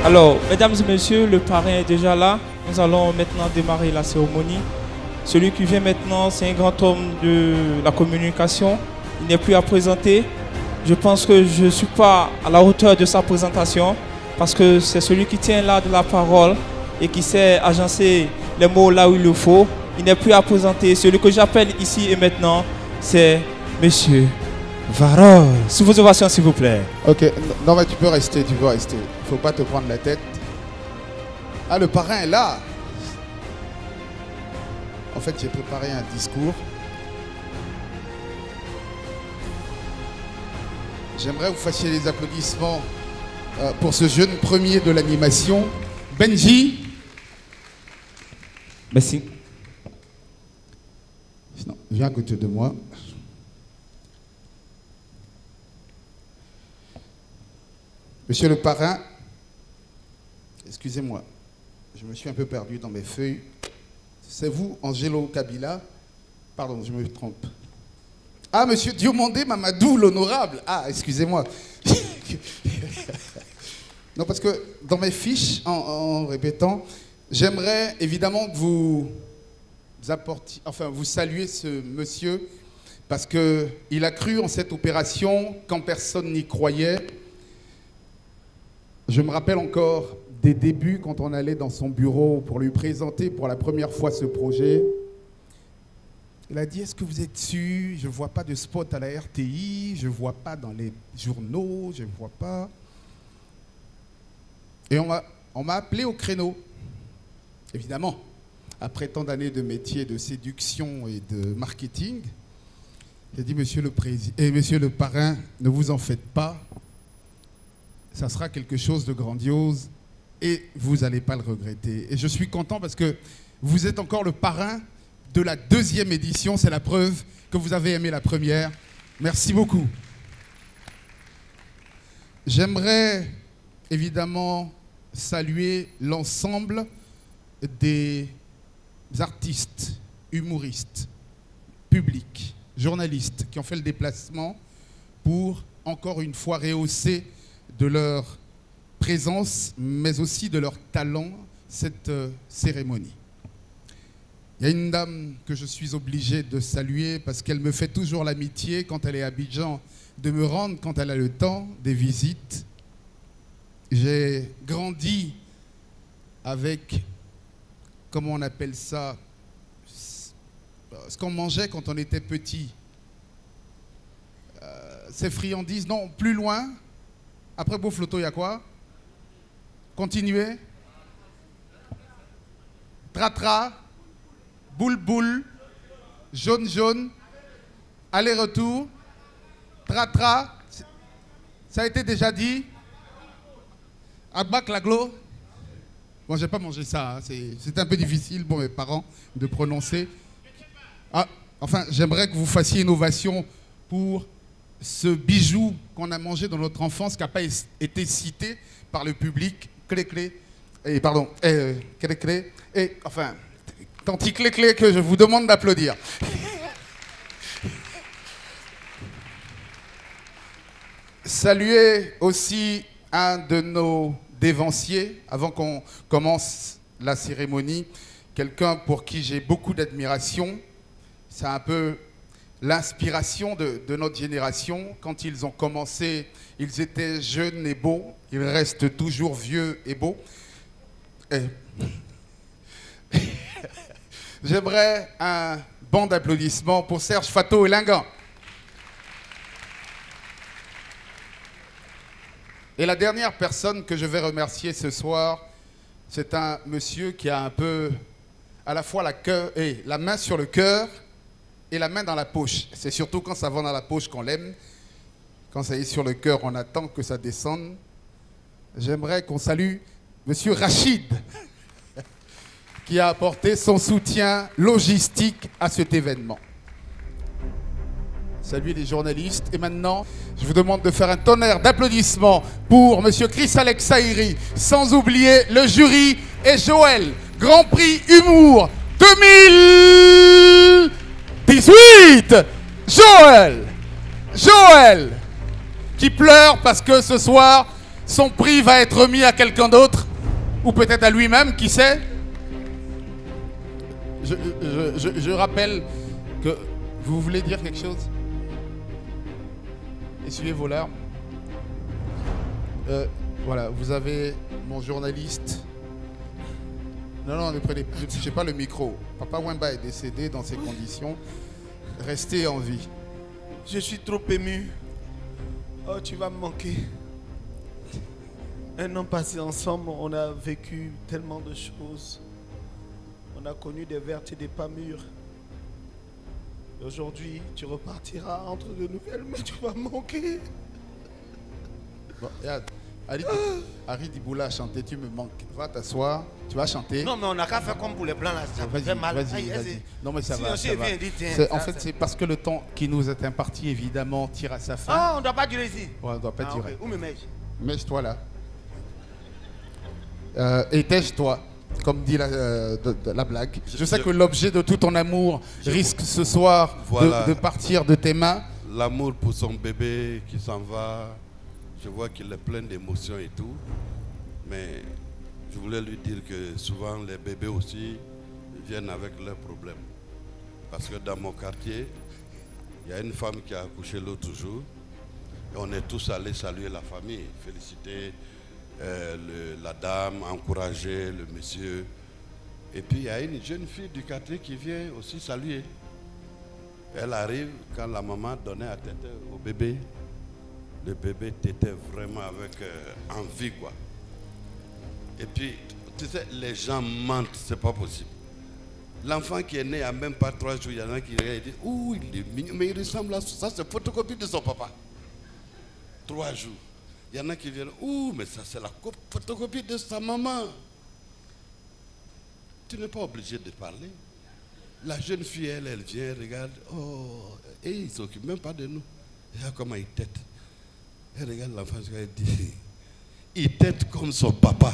Alors, mesdames et messieurs, le parrain est déjà là. Nous allons maintenant démarrer la cérémonie. Celui qui vient maintenant, c'est un grand homme de la communication. Il n'est plus à présenter. Je pense que je ne suis pas à la hauteur de sa présentation parce que c'est celui qui tient là de la parole et qui sait agencer les mots là où il le faut. Il n'est plus à présenter. Celui que j'appelle ici et maintenant, c'est Monsieur Varol. Sous vos ovations, s'il vous plaît. Ok, non mais tu peux rester, tu peux rester. Il faut pas te prendre la tête. Ah, le parrain est là. En fait, j'ai préparé un discours. J'aimerais que vous fassiez les applaudissements pour ce jeune premier de l'animation, Benji. Merci. Non, viens à côté de moi. Monsieur le parrain, excusez-moi, je me suis un peu perdu dans mes feuilles. C'est vous, Angelo Kabila? Pardon, je me trompe. Ah, monsieur Diomandé Mamadou, l'honorable. Ah, excusez-moi. Non, parce que dans mes fiches, en répétant, j'aimerais évidemment que vous apportiez, enfin, vous saluez ce monsieur, parce qu'il a cru en cette opération quand personne n'y croyait. Je me rappelle encore des débuts quand on allait dans son bureau pour lui présenter pour la première fois ce projet. Il a dit, est-ce que vous êtes sûr? Je ne vois pas de spot à la RTI, je ne vois pas dans les journaux, je ne vois pas. Et on m'a appelé au créneau. Évidemment, après tant d'années de métier de séduction et de marketing, j'ai dit, monsieur le parrain, ne vous en faites pas. Ça sera quelque chose de grandiose et vous n'allez pas le regretter. Et je suis content parce que vous êtes encore le parrain de la 2e édition. C'est la preuve que vous avez aimé la première. Merci beaucoup. J'aimerais évidemment saluer l'ensemble des artistes, humoristes, publics, journalistes qui ont fait le déplacement pour, encore une fois, rehausser de leur présence, mais aussi de leur talent, cette cérémonie. Il y a une dame que je suis obligé de saluer parce qu'elle me fait toujours l'amitié, quand elle est à Abidjan, de me rendre, quand elle a le temps, des visites. J'ai grandi avec, comment on appelle ça, ce qu'on mangeait quand on était petit. Ces friandises, non, plus loin. Après Beaufloto, il y a quoi? Continuez. Tratra, boule-boule, jaune-jaune, aller-retour, tratra, ça a été déjà dit. Agbak-laglo. Bon, j'ai pas mangé ça, hein. C'est un peu difficile pour mes parents de prononcer. Ah, enfin, j'aimerais que vous fassiez une ovation pour ce bijou qu'on a mangé dans notre enfance, qui n'a pas été cité par le public, clé-clé, et pardon, clé-clé, et enfin, tanti clé-clé que je vous demande d'applaudir. Saluer aussi un de nos dévanciers, avant qu'on commence la cérémonie, quelqu'un pour qui j'ai beaucoup d'admiration. C'est un peu l'inspiration de notre génération. Quand ils ont commencé, ils étaient jeunes et beaux. Ils restent toujours vieux et beaux. J'aimerais un banc d'applaudissements pour Serge Fato et Lingan. Et la dernière personne que je vais remercier ce soir, c'est un monsieur qui a un peu à la fois la main sur le cœur et la main dans la poche. C'est surtout quand ça va dans la poche qu'on l'aime. Quand ça est sur le cœur, on attend que ça descende. J'aimerais qu'on salue monsieur Rachid, qui a apporté son soutien logistique à cet événement. Saluer les journalistes. Et maintenant, je vous demande de faire un tonnerre d'applaudissements pour monsieur Chris Alex Saïri, sans oublier le jury et Joël, Grand Prix Humour 2018. Joël, qui pleure parce que ce soir, son prix va être remis à quelqu'un d'autre, ou peut-être à lui-même, qui sait. Je rappelle que vous voulez dire quelque chose? Essuyez vos larmes. Voilà, vous avez mon journaliste. Non, ne touchez pas le micro. Papa Wemba est décédé dans ces conditions. Restez en vie. Je suis trop ému. Oh, tu vas me manquer. Un an passé ensemble, on a vécu tellement de choses. On a connu des vertes et des pas mûres. Et aujourd'hui, tu repartiras entre de nouvelles, mais tu vas me manquer. Bon, regarde, Harry Diboula a chanté, tu me manques. Va t'asseoir, tu vas chanter. Non, mais on n'a qu'à faire comme pour les blancs là. Ça fait mal. Vas-y. Non, mais ça va. Ça va. En fait, c'est parce que le temps qui nous est imparti, évidemment, tire à sa fin. Ah, on ne doit pas durer ici. Ouais, on ne doit pas durer. Okay. Où me mets-je? Mets-toi là. Et tèche-toi, comme dit la blague. Je sais que l'objet de tout ton amour risque ce soir de partir de tes mains. L'amour pour son bébé qui s'en va, je vois qu'il est plein d'émotions et tout. Mais je voulais lui dire que souvent les bébés aussi viennent avec leurs problèmes. Parce que dans mon quartier, il y a une femme qui a accouché l'autre jour. Et on est tous allés saluer la famille, féliciter la dame, encourager le monsieur. Et puis il y a une jeune fille du quartier qui vient aussi saluer. Elle arrive quand la maman donnait à téter au bébé. Le bébé tétait vraiment avec envie, quoi. Et puis, tu sais, les gens mentent, c'est pas possible. L'enfant qui est né à même pas 3 jours, il y en a qui regardent et disent, ouh, il est mignon, mais il ressemble à ça, c'est photocopie de son papa. 3 jours. Il y en a qui viennent, ouh, mais ça c'est la photocopie de sa maman. Tu n'es pas obligé de parler. La jeune fille, elle vient, regarde, oh, et il ne s'occupe même pas de nous. Regarde comment il tête. Elle regarde l'enfant, elle dit, il tête comme son papa.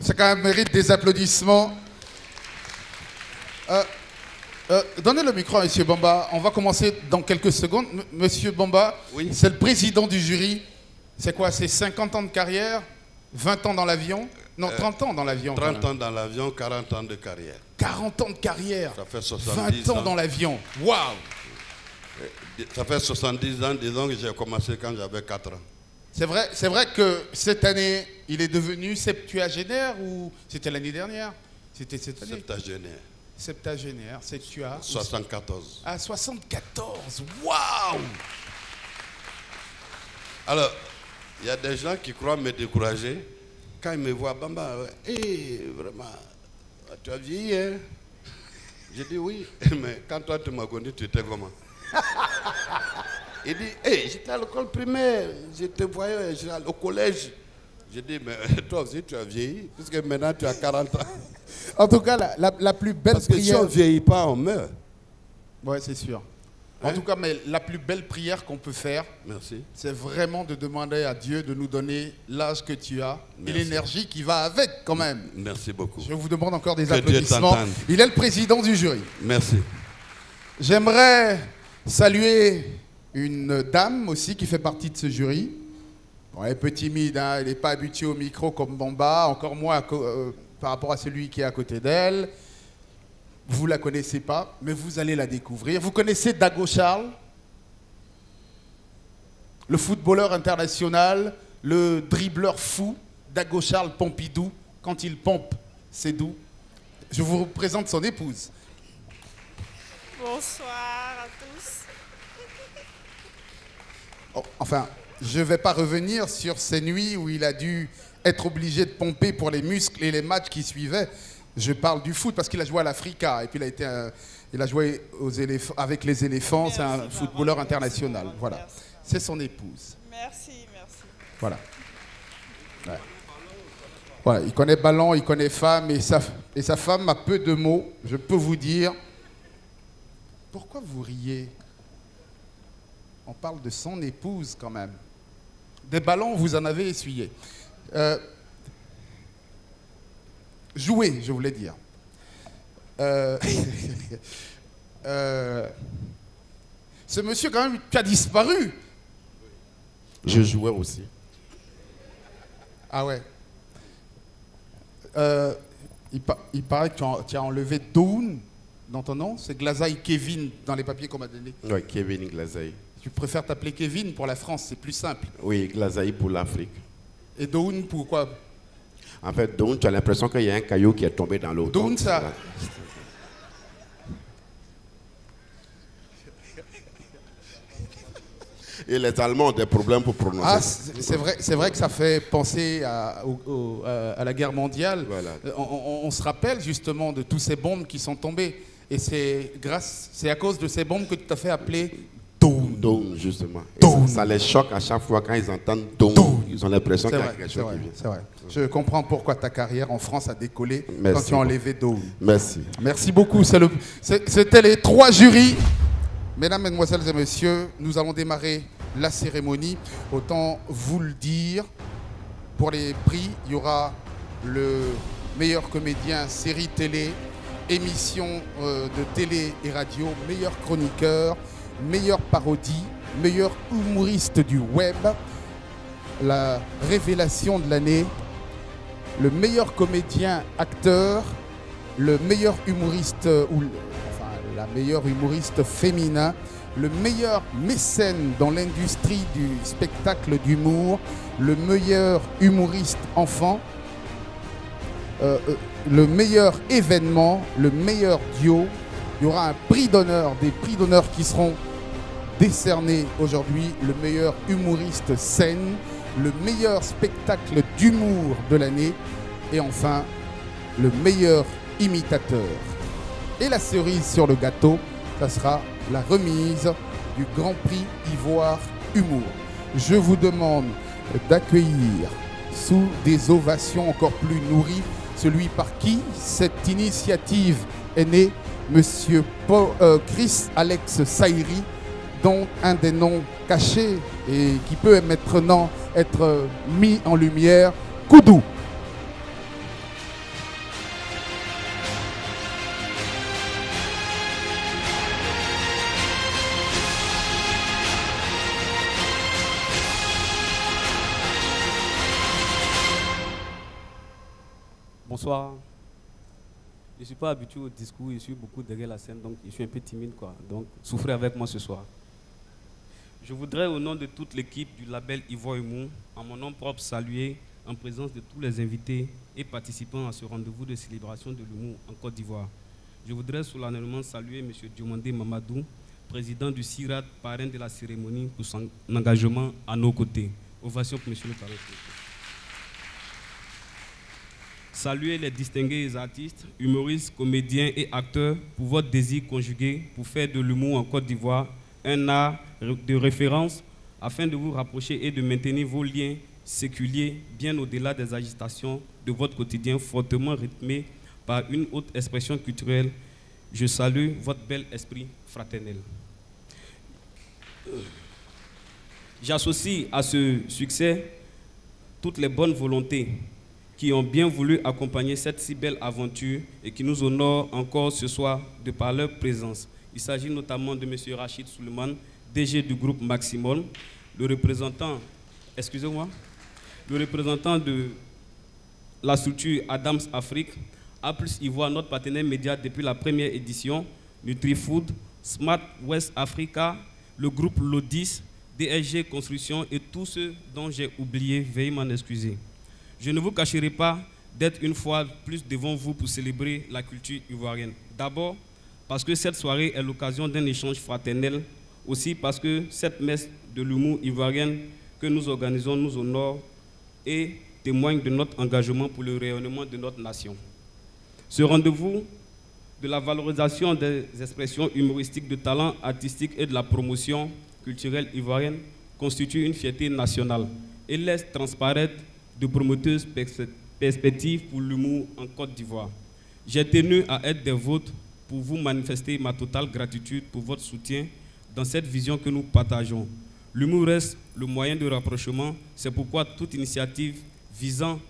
Ça quand même mérite des applaudissements. Donnez le micro à M. Bamba. On va commencer dans quelques secondes. Monsieur Bamba, oui. C'est le président du jury. C'est quoi? C'est 50 ans de carrière? 20 ans dans l'avion? Non, 30 ans dans l'avion. 30 ans dans l'avion, 40 ans de carrière. 40 ans de carrière. Ça fait 70 20 ans dans l'avion. Waouh! Ça fait 70 ans, disons que j'ai commencé quand j'avais 4 ans. C'est vrai que cette année, il est devenu septuagénaire ou c'était l'année dernière? C'était cette année? Septagénaire. Septagénaire, c'est que tu as 74. Ah, 74. Waouh! Alors, il y a des gens qui croient me décourager. Quand ils me voient, Bamba, vraiment, tu as vieilli, hein? Je dis oui, mais quand toi tu m'as connu, tu étais comment? Il dit, j'étais à l'école primaire, je te voyais, j'étais au collège. Je dis, mais toi aussi tu as vieilli, puisque maintenant tu as 40 ans. En tout cas, la plus belle Parce que prière... si on ne vieillit pas, on meurt. Oui, c'est sûr. En tout cas, mais la plus belle prière qu'on peut faire, merci, c'est vraiment de demander à Dieu de nous donner l'âge que tu as et merci, l'énergie qui va avec quand même. Merci beaucoup. Je vous demande encore des Que Dieu applaudissements. t'entende. Il est le président du jury. Merci. J'aimerais saluer une dame aussi qui fait partie de ce jury. Bon, elle est un peu timide, hein, elle n'est pas habituée au micro comme Bamba, encore moins par rapport à celui qui est à côté d'elle. Vous ne la connaissez pas, mais vous allez la découvrir. Vous connaissez Dago Charles, le footballeur international, le dribbleur fou, Dago Charles Pompidou. Quand il pompe, c'est doux. Je vous présente son épouse. Bonsoir à tous. Oh, enfin, je ne vais pas revenir sur ces nuits où il a dû être obligé de pomper pour les muscles et les matchs qui suivaient. Je parle du foot parce qu'il a joué à l'Africa et puis il a joué avec les éléphants. C'est un footballeur international. Voilà. Merci. C'est son épouse. Merci. Voilà. Ouais. Voilà. Il connaît ballon, il connaît femme et sa femme a peu de mots. Je peux vous dire. Pourquoi vous riez? On parle de son épouse quand même. Des ballons, vous en avez essuyé. Jouer, je voulais dire. Ce monsieur, quand même, qui a disparu. Je jouais aussi. Ah ouais. Il paraît que tu as enlevé Doun dans ton nom. C'est Glazaï Kevin dans les papiers qu'on m'a donnés. Oui, Kevin Glazaï. Tu préfères t'appeler Kevin pour la France, c'est plus simple. Oui, Glazaï pour l'Afrique. Et Doun, pourquoi? En fait, Doun, tu as l'impression qu'il y a un caillou qui est tombé dans l'eau. Doun, ça. Et les Allemands ont des problèmes pour prononcer. Ah, c'est vrai que ça fait penser à la guerre mondiale. Voilà. On se rappelle justement de toutes ces bombes qui sont tombées. Et c'est à cause de ces bombes que tu t'as fait appeler Doun. Doun, justement. Doun. Ça les choque à chaque fois quand ils entendent Doun. Ils ont l'impression qu'il y a quelque chose qui vient. C'est vrai. Je comprends pourquoi ta carrière en France a décollé. Merci quand tu as enlevé Doun. Merci. Merci beaucoup. C'était les 3 jurys. Mesdames, Mesdemoiselles et Messieurs, nous allons démarrer la cérémonie. Autant vous le dire, pour les prix, il y aura le meilleur comédien série télé, émission de télé et radio, meilleur chroniqueur, meilleure parodie, meilleur humoriste du web, la révélation de l'année, le meilleur comédien acteur, le meilleur humoriste la meilleure humoriste féminin, le meilleur mécène dans l'industrie du spectacle d'humour, le meilleur humoriste enfant, le meilleur événement, le meilleur duo. Il y aura un prix d'honneur, des prix d'honneur qui seront décernés aujourd'hui. Le meilleur humoriste scène, le meilleur spectacle d'humour de l'année et enfin le meilleur imitateur. Et la cerise sur le gâteau, ça sera la remise du Grand Prix Ivoire Humour. Je vous demande d'accueillir sous des ovations encore plus nourries celui par qui cette initiative est née, Monsieur Chris Alex Saïri, dont un des noms cachés et qui peut maintenant être mis en lumière, Koudou. Bonsoir. Je ne suis pas habitué au discours, je suis beaucoup derrière la scène, donc je suis un peu timide, quoi. Donc, souffrez avec moi ce soir. Je voudrais, au nom de toute l'équipe du label Ivoire Humour, en mon nom propre, saluer en présence de tous les invités et participants à ce rendez-vous de célébration de l'humour en Côte d'Ivoire. Je voudrais solennellement saluer M. Diomandé Mamadou, président du CIRAD, parrain de la cérémonie, pour son engagement à nos côtés. Ovation pour M. le parrain. Saluer les distingués artistes, humoristes, comédiens et acteurs pour votre désir conjugué pour faire de l'humour en Côte d'Ivoire un art de référence afin de vous rapprocher et de maintenir vos liens séculiers bien au-delà des agitations de votre quotidien fortement rythmé par une haute expression culturelle. Je salue votre bel esprit fraternel. J'associe à ce succès toutes les bonnes volontés qui ont bien voulu accompagner cette si belle aventure et qui nous honorent encore ce soir de par leur présence. Il s'agit notamment de M. Rachid Suleiman, DG du groupe Maximol, le représentant de la structure Adams Afrique, A+ Ivoire, notre partenaire média depuis la première édition, NutriFood, Smart West Africa, le groupe Lodis, DSG Construction et tous ceux dont j'ai oublié, veuillez m'en excuser. Je ne vous cacherai pas d'être une fois plus devant vous pour célébrer la culture ivoirienne. D'abord, parce que cette soirée est l'occasion d'un échange fraternel, aussi parce que cette messe de l'humour ivoirienne que nous organisons nous honore et témoigne de notre engagement pour le rayonnement de notre nation. Ce rendez-vous de la valorisation des expressions humoristiques, de talents artistiques et de la promotion culturelle ivoirienne constitue une fierté nationale et laisse transparaître de prometteuses perspectives pour l'humour en Côte d'Ivoire. J'ai tenu à être des vôtres pour vous manifester ma totale gratitude pour votre soutien dans cette vision que nous partageons. L'humour reste le moyen de rapprochement, c'est pourquoi toute initiative visant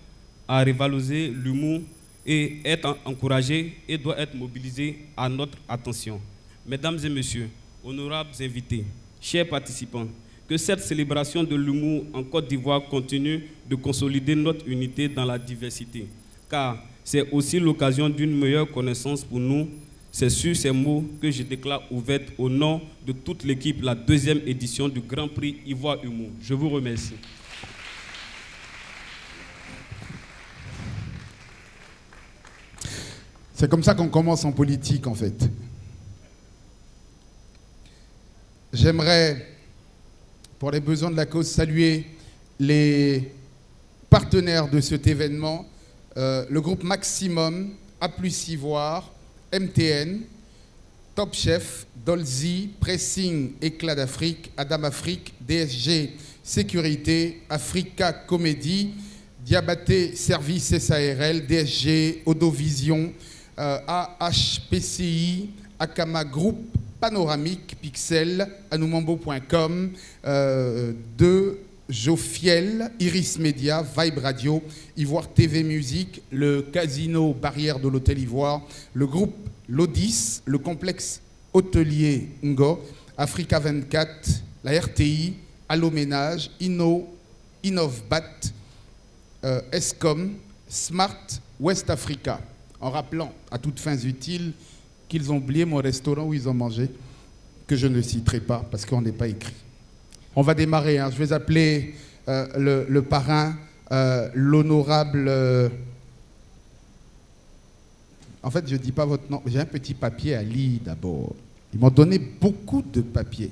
à revaloriser l'humour et être encouragée et doit être mobilisée à notre attention. Mesdames et messieurs, honorables invités, chers participants, que cette célébration de l'humour en Côte d'Ivoire continue de consolider notre unité dans la diversité, car c'est aussi l'occasion d'une meilleure connaissance pour nous. C'est sur ces mots que je déclare ouverte au nom de toute l'équipe la 2e édition du Grand Prix Ivoire Humour. Je vous remercie. C'est comme ça qu'on commence en politique, en fait. J'aimerais, pour les besoins de la cause, saluer les partenaires de cet événement, le groupe Maximum, A+ Ivoire, MTN, Top Chef, Dolzy, Pressing, Éclat d'Afrique, Adam Afrique, DSG, Sécurité, Africa Comédie, Diabaté Service SARL, DSG, Odovision, AHPCI, Akama Group, Panoramique, Pixel, anoumambo.com, De Jofiel, Iris Media, Vibe Radio, Ivoire TV Musique, le Casino Barrière de l'Hôtel Ivoire, le groupe Lodis, le complexe hôtelier Ngo, Africa 24, la RTI, Allo Ménage, Innovbat, Escom, Smart, West Africa, en rappelant à toutes fins utiles qu'ils ont oublié mon restaurant où ils ont mangé, que je ne citerai pas parce qu'on n'est pas écrit. On va démarrer, hein. Je vais appeler le parrain, l'honorable... En fait, je ne dis pas votre nom. J'ai un petit papier à lire d'abord. Ils m'ont donné beaucoup de papiers.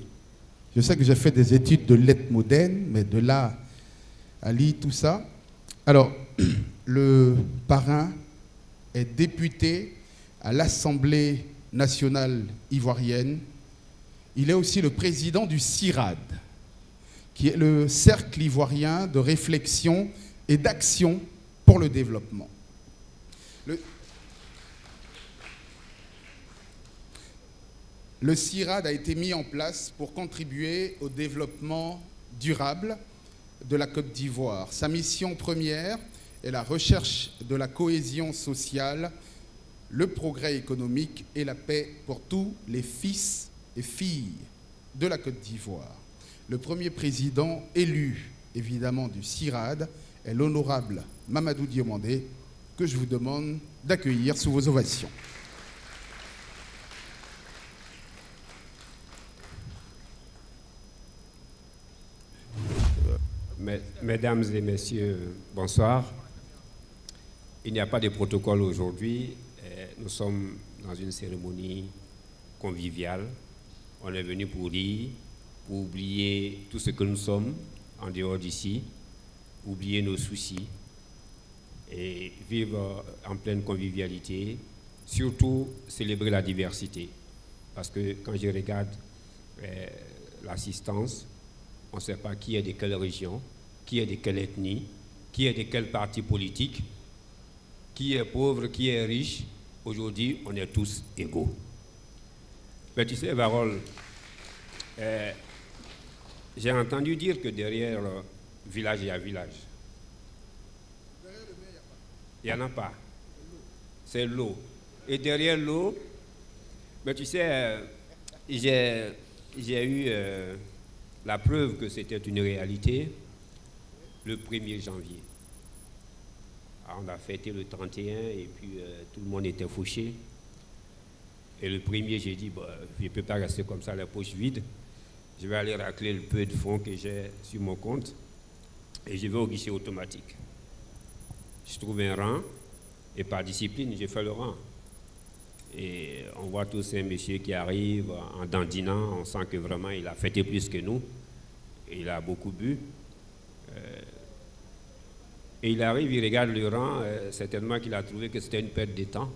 Je sais que j'ai fait des études de lettres modernes, mais de là à lire tout ça. Alors, le parrain est député à l'Assemblée nationale ivoirienne. Il est aussi le président du CIRAD, qui est le Cercle ivoirien de réflexion et d'action pour le développement. Le CIRAD a été mis en place pour contribuer au développement durable de la Côte d'Ivoire. Sa mission première est la recherche de la cohésion sociale, le progrès économique et la paix pour tous les fils et filles de la Côte d'Ivoire. Le premier président élu, évidemment, du CIRAD est l'honorable Mamadou Diomandé, que je vous demande d'accueillir sous vos ovations. Mesdames et messieurs, bonsoir. Il n'y a pas de protocole aujourd'hui. Nous sommes dans une cérémonie conviviale. On est venu pour rire, pour oublier tout ce que nous sommes en dehors d'ici, oublier nos soucis et vivre en pleine convivialité, surtout célébrer la diversité. Parce que quand je regarde l'assistance, on ne sait pas qui est de quelle région, qui est de quelle ethnie, qui est de quel parti politique, qui est pauvre, qui est riche. Aujourd'hui, on est tous égaux. Mais tu sais, Varol, j'ai entendu dire que derrière le village, il y a village. Il n'y en a pas. C'est l'eau. Et derrière l'eau, mais tu sais, j'ai eu la preuve que c'était une réalité le 1er janvier. Alors, on a fêté le 31 et puis tout le monde était fauché. Et le 1er, j'ai dit, je ne peux pas rester comme ça, la poche vide. Je vais aller racler le peu de fonds que j'ai sur mon compte et je vais au guichet automatique. Je trouve un rang et par discipline, j'ai fait le rang. Et on voit tous ces messieurs qui arrivent en dandinant, on sent que vraiment il a fêté plus que nous. Et il a beaucoup bu. Et il arrive, il regarde le rang, certainement qu'il a trouvé que c'était une perte de temps.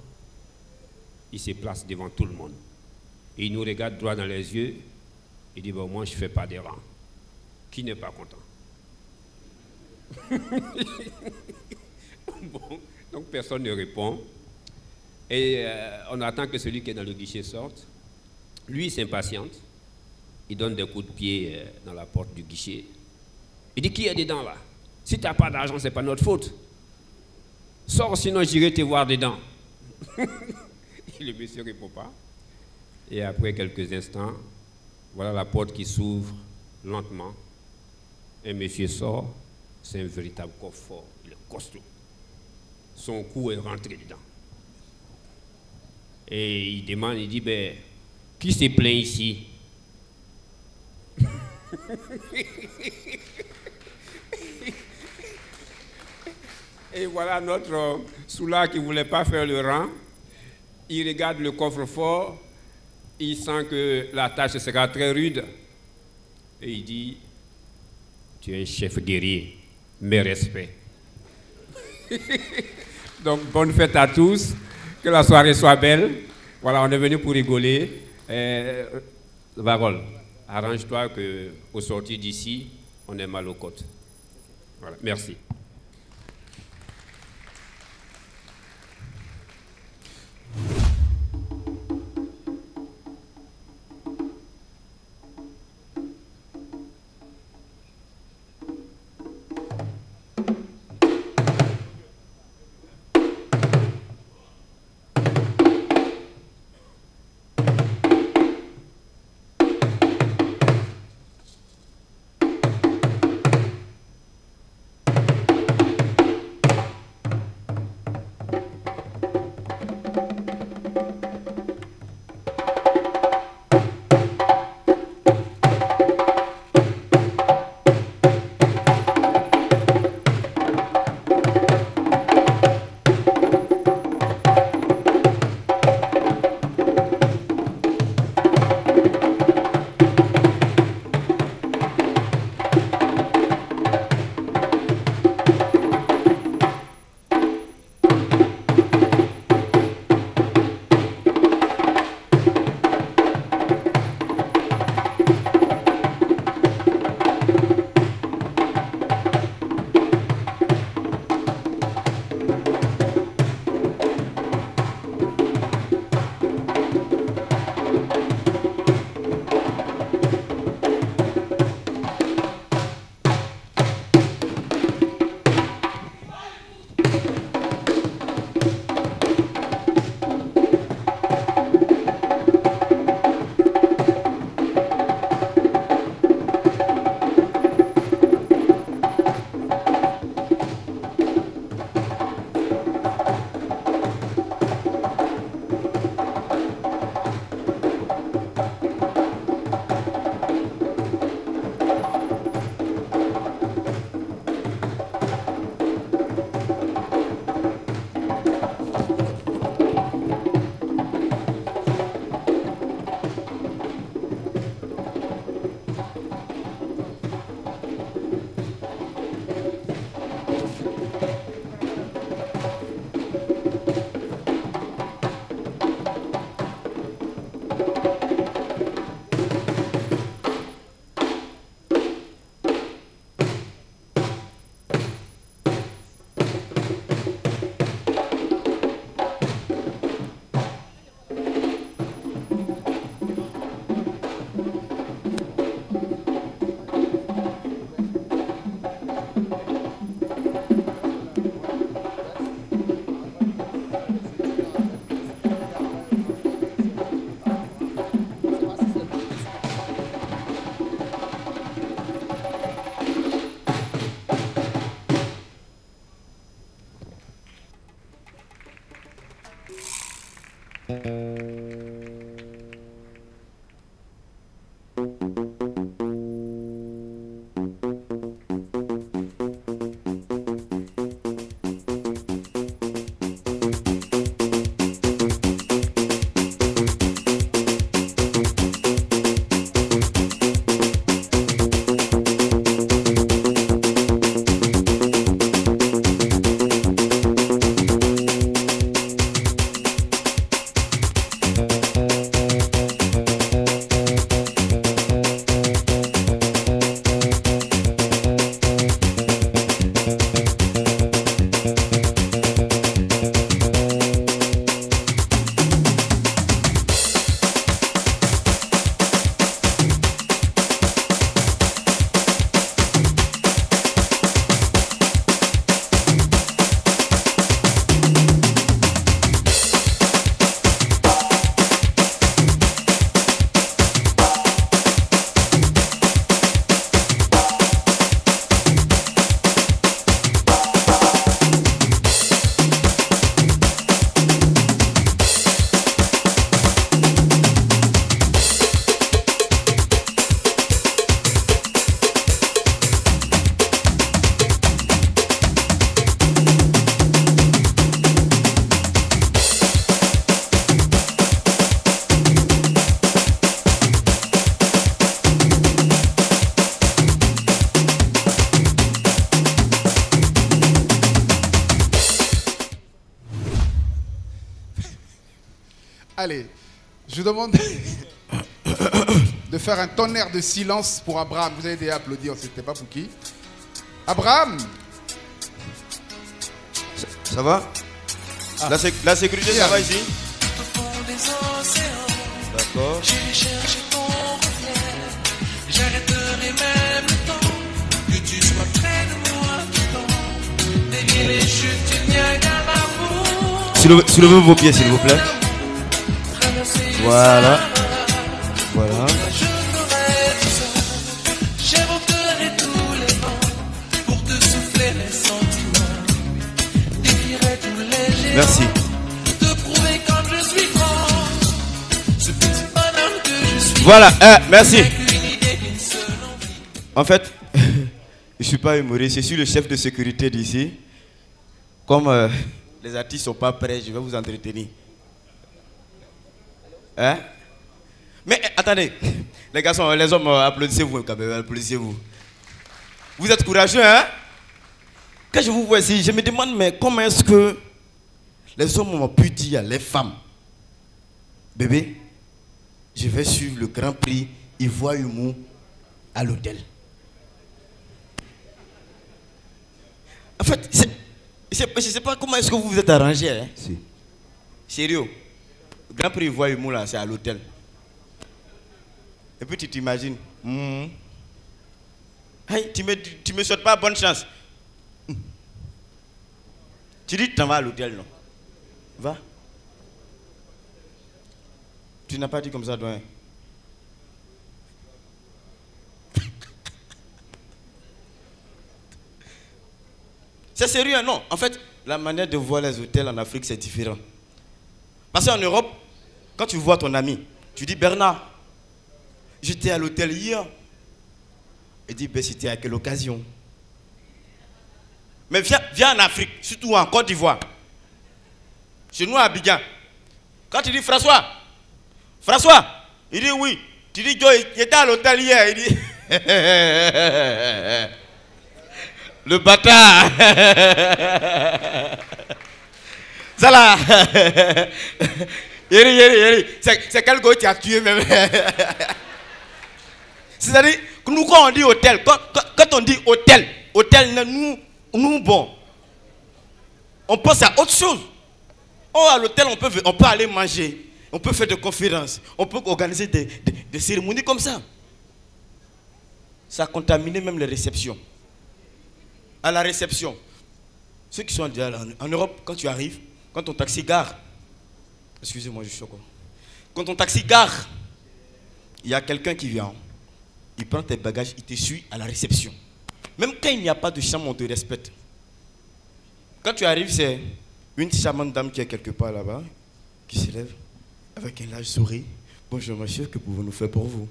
Il se place devant tout le monde. Et il nous regarde droit dans les yeux. Il dit, bon, moi je ne fais pas des rangs. Qui n'est pas content? Bon, donc personne ne répond. Et on attend que celui qui est dans le guichet sorte. Lui, il s'impatiente. Il donne des coups de pied dans la porte du guichet. Il dit, qui est dedans là? Si tu n'as pas d'argent, ce n'est pas notre faute. Sors, sinon j'irai te voir dedans. Et le monsieur ne répond pas. Et après quelques instants, Voilà la porte qui s'ouvre lentement. Un monsieur sort, c'est un véritable coffre fort, il est costaud. Son cou est rentré dedans. Et il demande, il dit, ben, qui s'est plaint ici? Et voilà notre soulard qui ne voulait pas faire le rang. Il regarde le coffre-fort, il sent que la tâche sera très rude. Et il dit, tu es un chef guerrier, mes respects. Donc, bonne fête à tous, que la soirée soit belle. Voilà, on est venu pour rigoler. Varol, arrange-toi qu'au sortir d'ici, on ait mal aux côtes. Voilà, merci. Allez, je vous demande de faire un tonnerre de silence pour Abraham. Vous avez déjà applaudi, c'était pas pour qui. Abraham. Ça va? La sécurité, ça va ici? D'accord. J'arrêterai même le temps que tu sois près de moi tout le temps. Dévier les chutes du Niagara pour Soulevez vos pieds, s'il vous plaît. Voilà. Voilà. je ferai tout ça. J'évoquerai tous les vents pour te souffler les sentiments. Défierai tous les géants. Merci. Te prouver comme je suis grand. Ce petit bonhomme que je suis. Voilà, merci. En fait, je suis pas humoriste, je suis le chef de sécurité d'ici. Comme les artistes sont pas prêts, je vais vous entretenir. Hein? Mais attendez, les garçons, les hommes, applaudissez-vous quand même, applaudissez-vous. Vous êtes courageux, hein? Quand je vous vois ici, je me demande, mais comment est-ce que les hommes ont pu dire à les femmes, bébé, je vais suivre le Grand Prix Ivoire Humour à l'hôtel. En fait, je ne sais pas comment est-ce que vous vous êtes arrangé. Hein? Si. Sérieux. Le Grand Prix Ivoire Humour, là, c'est à l'hôtel. Et puis tu t'imagines. Hey, tu me souhaites pas bonne chance. Tu dis que tu t'en vas à l'hôtel, non? Va. Tu n'as pas dit comme ça, doyen. C'est sérieux, non? En fait, la manière de voir les hôtels en Afrique, c'est différent. Parce qu'en Europe, quand tu vois ton ami, tu dis, Bernard, j'étais à l'hôtel hier. Il dit, ben, c'était à quelle occasion? Mais viens en Afrique, surtout en Côte d'Ivoire. Chez nous à Abidjan. Quand tu dis, François, il dit oui. Tu dis, Joe, il était à l'hôtel hier. Il dit, le bâtard. Ça là. Yeri. C'est quel gars qui a tué même. C'est-à-dire, nous quand on dit hôtel, quand on dit hôtel, nous bon, on pense à autre chose. Oh, à l'hôtel, on peut aller manger, on peut faire des conférences, on peut organiser des cérémonies comme ça. Ça a contaminé même les réceptions. À la réception, ceux qui sont déjà en Europe, quand tu arrives, quand ton taxi gare, excusez-moi, je suis quoi. Quand ton taxi gare, il y a quelqu'un qui vient, il prend tes bagages, il te suit à la réception. Même quand il n'y a pas de chambre, on te respecte. Quand tu arrives, c'est une charmante dame qui est quelque part là-bas, qui se lève avec un large sourire. Bonjour monsieur, que pouvons-nous faire pour vous?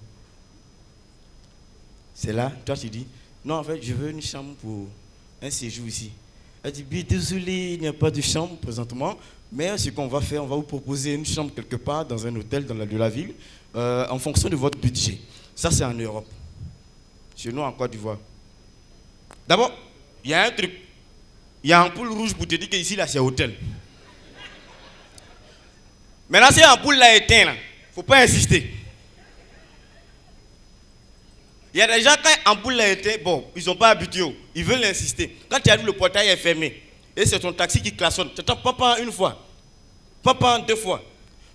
C'est là, toi tu dis, non en fait je veux une chambre pour un séjour ici. Elle dit, bien désolé, il n'y a pas de chambre présentement, mais ce qu'on va faire, on va vous proposer une chambre quelque part dans un hôtel de la ville, en fonction de votre budget. Ça c'est en Europe. Chez nous en Côte d'Ivoire. D'abord, il y a un truc. Il y a un ampoule rouge pour te dire qu'ici, là, c'est hôtel. Maintenant, si l'ampoule là est éteinte, il ne faut pas insister. Il y a des gens, quand l'ampoule là est éteinte, bon, ils n'ont pas habitué. Ils veulent insister. Quand tu arrives, le portail est fermé. Et c'est ton taxi qui klaxonne. Tu n'entends pas une fois. Pas deux fois.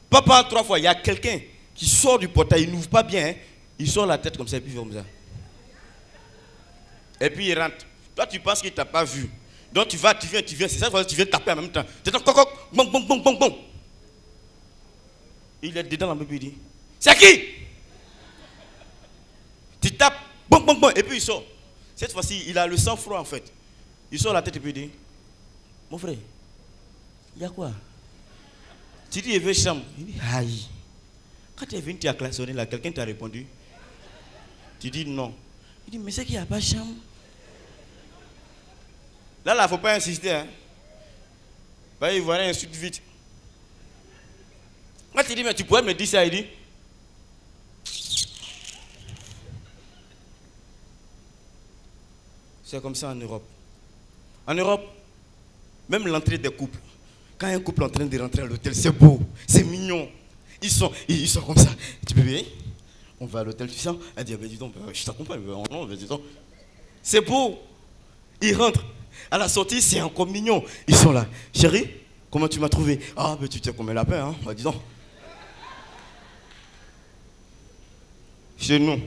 Pas trois fois. Il y a quelqu'un qui sort du portail. Il n'ouvre pas bien. Hein. Il sort la tête comme ça et puis il fait comme ça. Et puis il rentre. Toi, tu penses qu'il ne t'a pas vu. Donc tu viens, c'est ça que tu viens taper en même temps. Tu entends coq, bon. Il est dedans dans le bébé, il dit, c'est qui? Tu tapes, bon, et puis il sort. Cette fois-ci, il a le sang froid en fait. Il sort la tête et puis il dit, mon frère, il y a quoi? Tu dis, il veut chambre. Il dit, aïe. Quand tu es venu, tu as klaxonné là, quelqu'un t'a répondu. Tu dis non. Il dit, mais c'est qu'il n'y a pas de chambre. Là, il ne faut pas insister. Hein. Bah, il voit insulte vite. Quand tu dis, mais tu pourrais me dire ça, il dit. C'est comme ça en Europe. En Europe, même l'entrée des couples. Quand un couple est en train de rentrer à l'hôtel, c'est beau, c'est mignon. Ils sont comme ça. Tu peux bien, on va à l'hôtel, tu sens. Elle dit, ah ben dis donc, je t'accompagne. Non, ben dis donc. C'est beau. Ils rentrent. À la sortie, c'est encore mignon. Ils sont là. Chérie, comment tu m'as trouvé? Ah, ben tu t'es comme un lapin, hein. Bah, dis donc. Chez nous,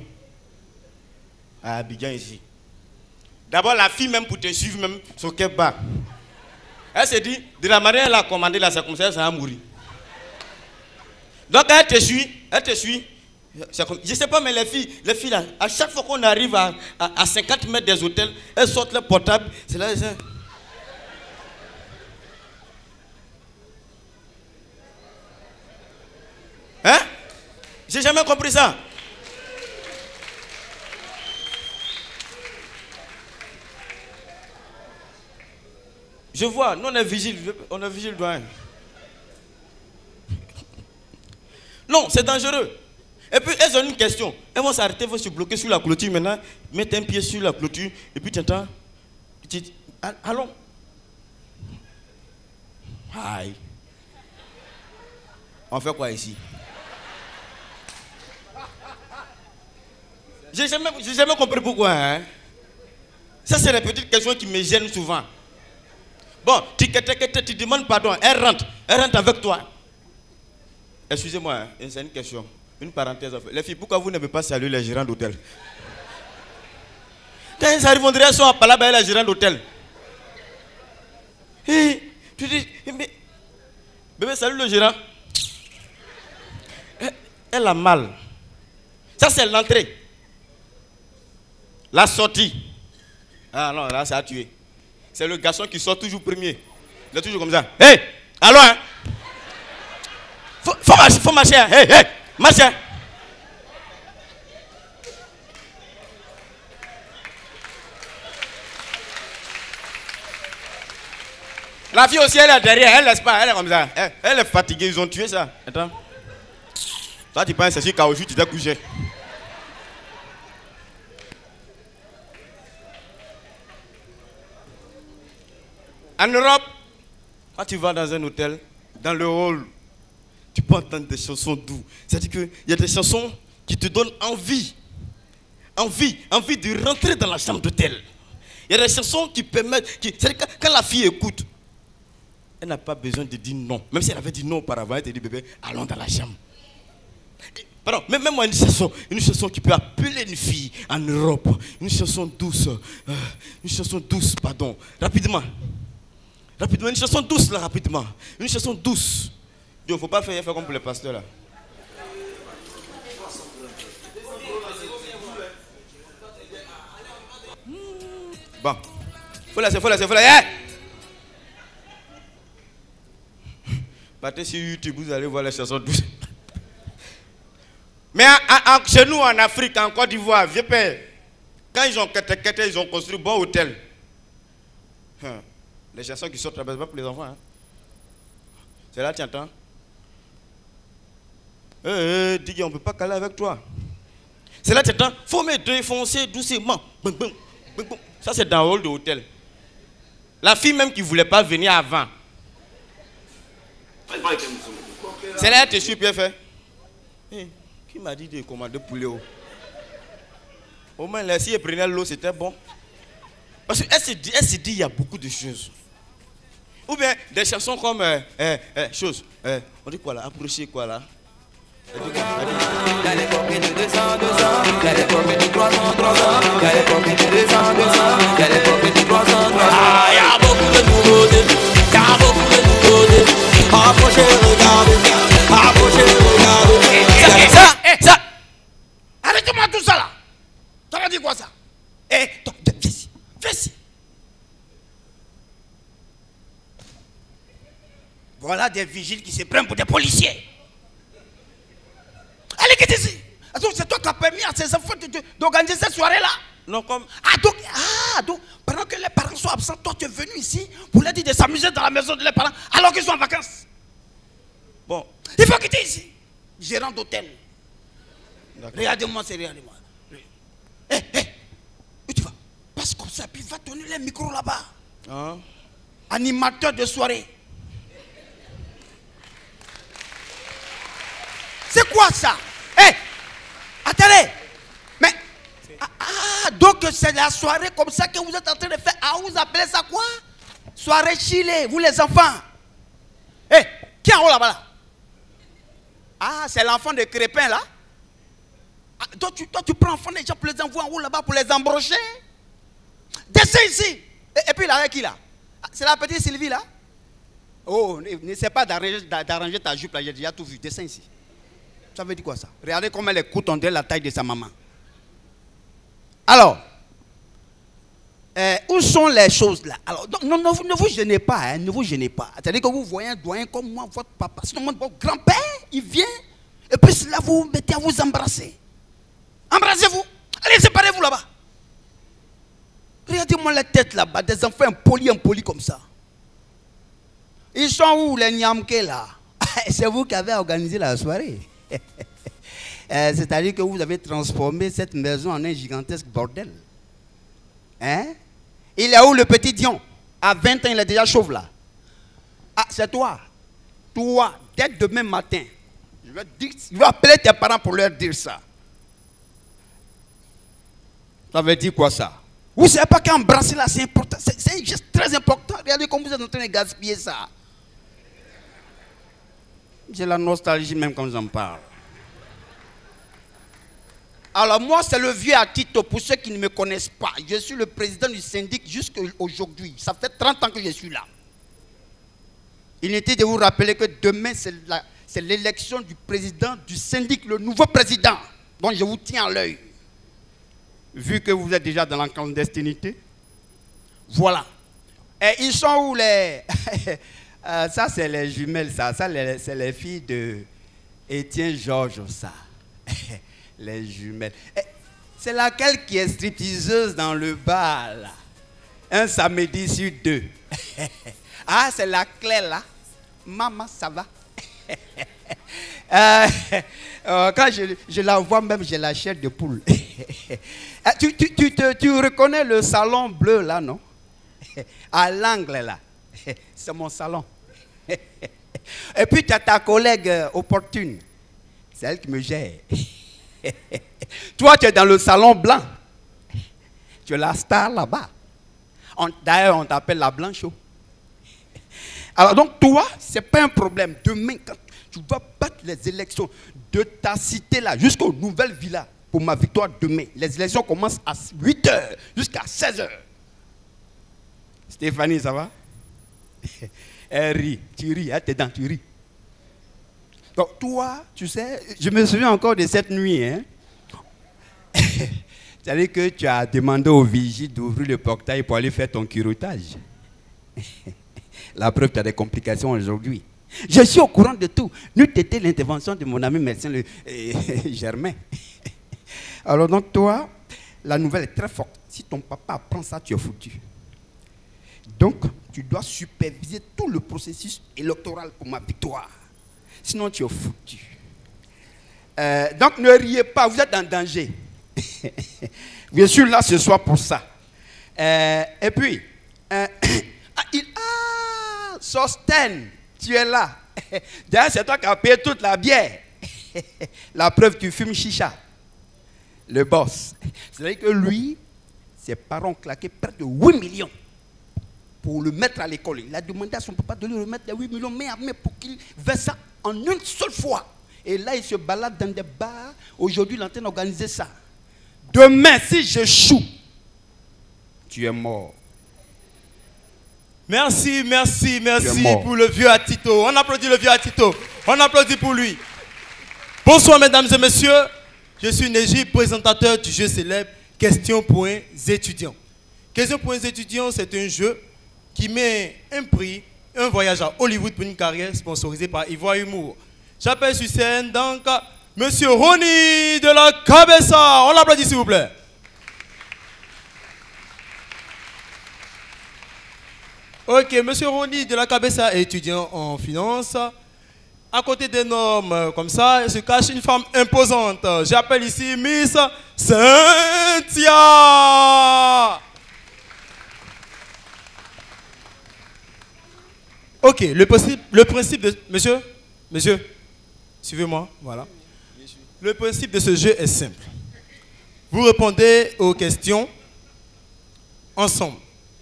à Abidjan ici. D'abord, la fille, même pour te suivre, même son cœur bat. Elle s'est dit, de la manière elle a commandé la circonstance, ça va mourir. Donc, elle te suit. Je ne sais pas, mais les filles là, à chaque fois qu'on arrive à 50 mètres des hôtels, elles sortent leur portable. C'est là, hein? J'ai jamais compris ça. Je vois, nous on est vigile doyen. Non, c'est dangereux. Et puis elles ont une question. Elles vont s'arrêter, vont se bloquer sur la clôture maintenant, mettre un pied sur la clôture, et puis tu entends, tu dis, allons. Aïe. On fait quoi ici? J'ai jamais compris pourquoi. Hein? Ça, c'est les petites questions qui me gênent souvent. Bon, tu demandes pardon, elle rentre avec toi. Excusez-moi, hein, c'est une question, une parenthèse. Les filles, pourquoi vous n'avez pas salué les gérants d'hôtel? Quand ils arrivent, on dirait qu'ils sont à parler avec les gérants d'hôtel. Et tu dis, mais, bébé, salut le gérant. Elle a mal. Ça, c'est l'entrée. La sortie. Ah non, là, ça a tué. C'est le garçon qui sort toujours premier. Il est toujours comme ça. Hé, hey, allons, hein. Faut marcher, hein. Hé, hey, marche, hein. La fille aussi, elle est derrière, elle laisse pas, elle est comme ça. Elle est fatiguée, ils ont tué ça. Attends. Toi, tu penses que c'est sur caoutchouc, tu t'es couché. En Europe, quand tu vas dans un hôtel, dans le hall, tu peux entendre des chansons douces. C'est-à-dire qu'il y a des chansons qui te donnent envie de rentrer dans la chambre d'hôtel. Il y a des chansons qui permettent... C'est-à-dire que quand la fille écoute, elle n'a pas besoin de dire non. Même si elle avait dit non auparavant, elle te dit, bébé, allons dans la chambre. Pardon, même moi, une chanson qui peut appeler une fille en Europe. Une chanson douce, pardon. Rapidement, une chanson douce là, rapidement. Une chanson douce. Il ne faut pas faire comme pour les pasteurs là. Bon. Faut laisser. Hey! Partez sur YouTube, vous allez voir les chansons douces. Mais chez nous en Afrique, en Côte d'Ivoire, vieux père, quand ils ont quêté, ils ont construit un bon hôtel. Les chansons qui sortent là-bas, c'est pas pour les enfants. Hein. C'est là, tu entends. Dis, on ne peut pas caler avec toi. C'est là, tu entends. Faut me défoncer doucement. Bum, bum, bum, bum. Ça, c'est dans le hall de l'hôtel. La fille même qui ne voulait pas venir avant. C'est là, tu suis, Pierre fait. Qui m'a dit de commander poulet? Au moins, là, si elle prenait l'eau, c'était bon. Parce qu'elle se dit, il y a beaucoup de choses. Ou bien des chansons comme on dit quoi là? Approcher quoi là? Il y a les copies de 200, 200. Il y a les copies de 300, 300. Il y a les copies de 200, 200. Il y a les copies de 300, 300. Ah, il y a beaucoup de nouveautés. Il y a beaucoup de nouveautés. Approchez, regardez. Approchez, regardez. Ça. Arrête-moi tout ça là. T'as dit quoi ça? Viens ici. Voilà des vigiles qui se prennent pour des policiers. Allez, quitte ici. Donc c'est toi qui as permis à ces enfants d'organiser cette soirée-là? Non, comme... donc, pendant que les parents sont absents, toi tu es venu ici pour leur dire de s'amuser dans la maison de leurs parents alors qu'ils sont en vacances. Bon. Il faut quitter ici. Gérant d'hôtel. Regardez-moi, regardez-moi. Où tu vas? Passe comme ça, puis va tenir les micros là-bas. Hein? Animateur de soirée. C'est quoi ça? Hé, attendez. Mais, donc c'est la soirée comme ça que vous êtes en train de faire. Ah, vous appelez ça quoi? Soirée chilée, vous les enfants. Hé, qui est en haut là-bas là? Ah, c'est l'enfant de Crépin là? Ah, toi, tu prends l'enfant des gens pour les envoyer en haut là-bas pour les embrocher? Descends ici. Et puis là, avec qui là? C'est la petite Sylvie là? Oh, n'essaie pas d'arranger ta jupe là, j'ai déjà tout vu. Descends ici. Ça veut dire quoi ça? Regardez comment elle écoute, on dirait la taille de sa maman. Alors, où sont les choses là? Alors, ne vous gênez pas, hein, ne vous gênez pas. C'est-à-dire que vous voyez un doyen comme moi, votre papa, sinon votre grand-père, il vient, et puis là vous vous mettez à vous embrasser. Embrassez-vous. Allez, séparez-vous là-bas. Regardez-moi la tête là-bas, des enfants impolis comme ça. Ils sont où les Nyamke là? C'est vous qui avez organisé la soirée. C'est-à-dire que vous avez transformé cette maison en un gigantesque bordel. Hein? Il est où le petit Dion? À 20 ans, il est déjà chauve là. Ah, c'est toi. Toi, dès demain matin, je vais appeler tes parents pour leur dire ça. Ça veut dire quoi ça? Vous ne savez pas qu'embrasser là, c'est important. C'est un geste très important. Regardez comme vous êtes en train de gaspiller ça. J'ai la nostalgie même quand j'en parle. Alors moi, c'est le vieux Atito, pour ceux qui ne me connaissent pas. Je suis le président du syndic jusqu'à aujourd'hui. Ça fait 30 ans que je suis là. Inutile de vous rappeler que demain, c'est l'élection du président du syndic, le nouveau président, dont je vous tiens à l'œil. Vu que vous êtes déjà dans la clandestinité. Voilà. Et ils sont où les... ça, c'est les jumelles, ça. Ça, c'est les filles de Étienne Georges, ça. Les jumelles. C'est laquelle qui est stripteaseuse dans le bar, là? Un samedi sur deux. Ah, c'est la Claire, là. Maman, ça va? Quand je la vois même, j'ai la chair de poule. Tu reconnais le salon bleu, là, non? À l'angle, là. C'est mon salon. Et puis, tu as ta collègue opportune. C'est elle qui me gère. Toi, tu es dans le salon blanc. Tu es la star là-bas. D'ailleurs, on t'appelle la Blanchot. Alors, donc, toi, ce n'est pas un problème. Demain, quand tu vas battre les élections de ta cité là, jusqu'aux nouvelles villas, pour ma victoire demain. Les élections commencent à 8h jusqu'à 16h. Stéphanie, ça va? Elle rit, tu ris, hein, tes dents, tu ris. Donc toi, tu sais, je me souviens encore de cette nuit. Hein? C'est-à-dire que tu as demandé au vigile d'ouvrir le portail pour aller faire ton curettage. La preuve, tu as des complications aujourd'hui. Je suis au courant de tout. N'eût été l'intervention de mon ami médecin Germain. Alors donc toi, la nouvelle est très forte. Si ton papa apprend ça, tu es foutu. Donc, tu dois superviser tout le processus électoral pour ma victoire. Sinon, tu es foutu. Donc, ne riez pas, vous êtes en danger. Je suis là ce soir pour ça. Et puis, Sosten, tu es là. D'ailleurs, c'est toi qui as payé toute la bière. La preuve, tu fumes chicha. Le boss. C'est-à-dire que lui, ses parents ont claqué près de 8 millions pour le mettre à l'école. Il a demandé à son papa de lui remettre les 8 millions, mais pour qu'il verse ça en une seule fois. Et là, il se balade dans des bars. Aujourd'hui, il est en train d'organiser ça. Demain, si je choue, tu es mort. Merci pour le vieux Atito. On applaudit le vieux Atito. On applaudit pour lui. Bonsoir, mesdames et messieurs. Je suis Neji, présentateur du jeu célèbre Question pour les étudiants. Question pour les étudiants, c'est un jeu qui met un prix, un voyage à Hollywood pour une carrière sponsorisée par Ivoire Humour. J'appelle sur scène donc Monsieur Ronnie de la Cabessa. On l'applaudit s'il vous plaît. Ok, Monsieur Ronnie de la Cabessa est étudiant en finance. À côté des normes comme ça, il se cache une femme imposante. J'appelle ici Miss Cynthia. Ok, le principe de... Monsieur, suivez-moi, voilà. Le principe de ce jeu est simple. Vous répondez aux questions ensemble.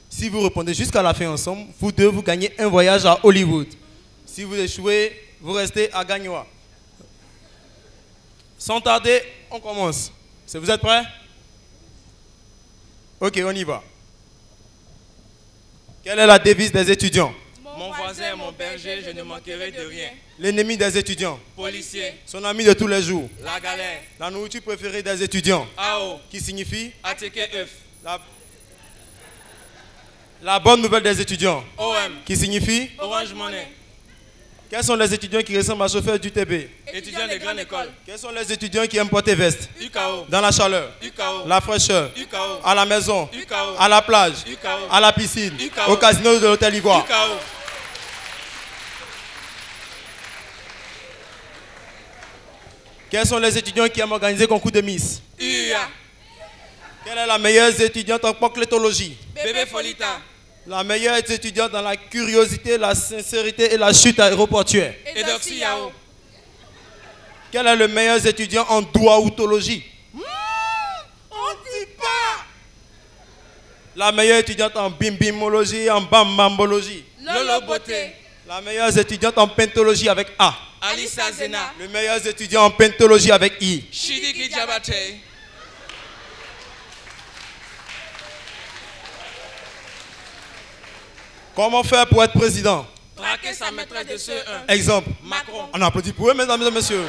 Si vous répondez jusqu'à la fin ensemble, vous deux, vous gagnez un voyage à Hollywood. Si vous échouez, vous restez à Gagnoa. Sans tarder, on commence. Vous êtes prêts? Ok, on y va. Quelle est la devise des étudiants? Mon voisin est mon berger, je ne manquerai de rien. L'ennemi des étudiants? Policier. Son ami de tous les jours? La galère. La nourriture préférée des étudiants? AO. Qui signifie? Attiqué œuf. La bonne nouvelle des étudiants? OM. Qui signifie? Orange Money. Quels sont les étudiants qui ressemblent à chauffeurs du TB? Étudiants de grande école. Quels sont les étudiants qui aiment porter veste? UKO. Dans la chaleur? UKO. La fraîcheur? UKO. À la maison? UKO. À la plage? UKO. À la piscine? UKO. Au casino de l'Hôtel Ivoire? UKO. Quels sont les étudiants qui aiment organiser concours de Miss? UA. Quelle est la meilleure étudiante en poclétologie? Bébé Folita. La meilleure étudiante dans la curiosité, la sincérité et la chute aéroportuaire? Edoxy Yao. Quel est le meilleur étudiant en douaoutologie? On dit pas. La meilleure étudiante en bimbimologie, en bambambologie? Lolo Beauté. La meilleure étudiante en pentologie avec A? Alissa Zena. Le meilleur étudiant en pentologie avec I? Shidiki Diabate. Comment faire pour être président? Traquer sa maîtresse de CE1. Exemple. Macron. On applaudit pour eux, mesdames et messieurs.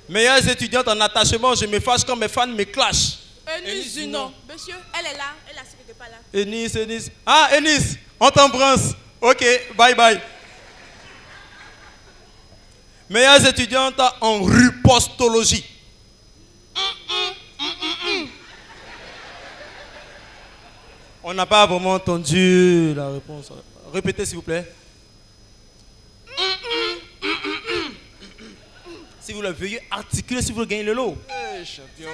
Meilleures étudiantes en attachement, je me fâche quand mes fans me clashent. Eunice Zuno. Monsieur, elle est là. Elle a ce qui n'était pas là. Eunice. Ah, Eunice, on t'embrasse. Ok, bye bye. Meilleures étudiantes en rupostologie. On n'a pas vraiment entendu la réponse. Répétez s'il vous plaît. Si vous le veuillez articuler, si vous voulez gagner le lot. Hey, champion.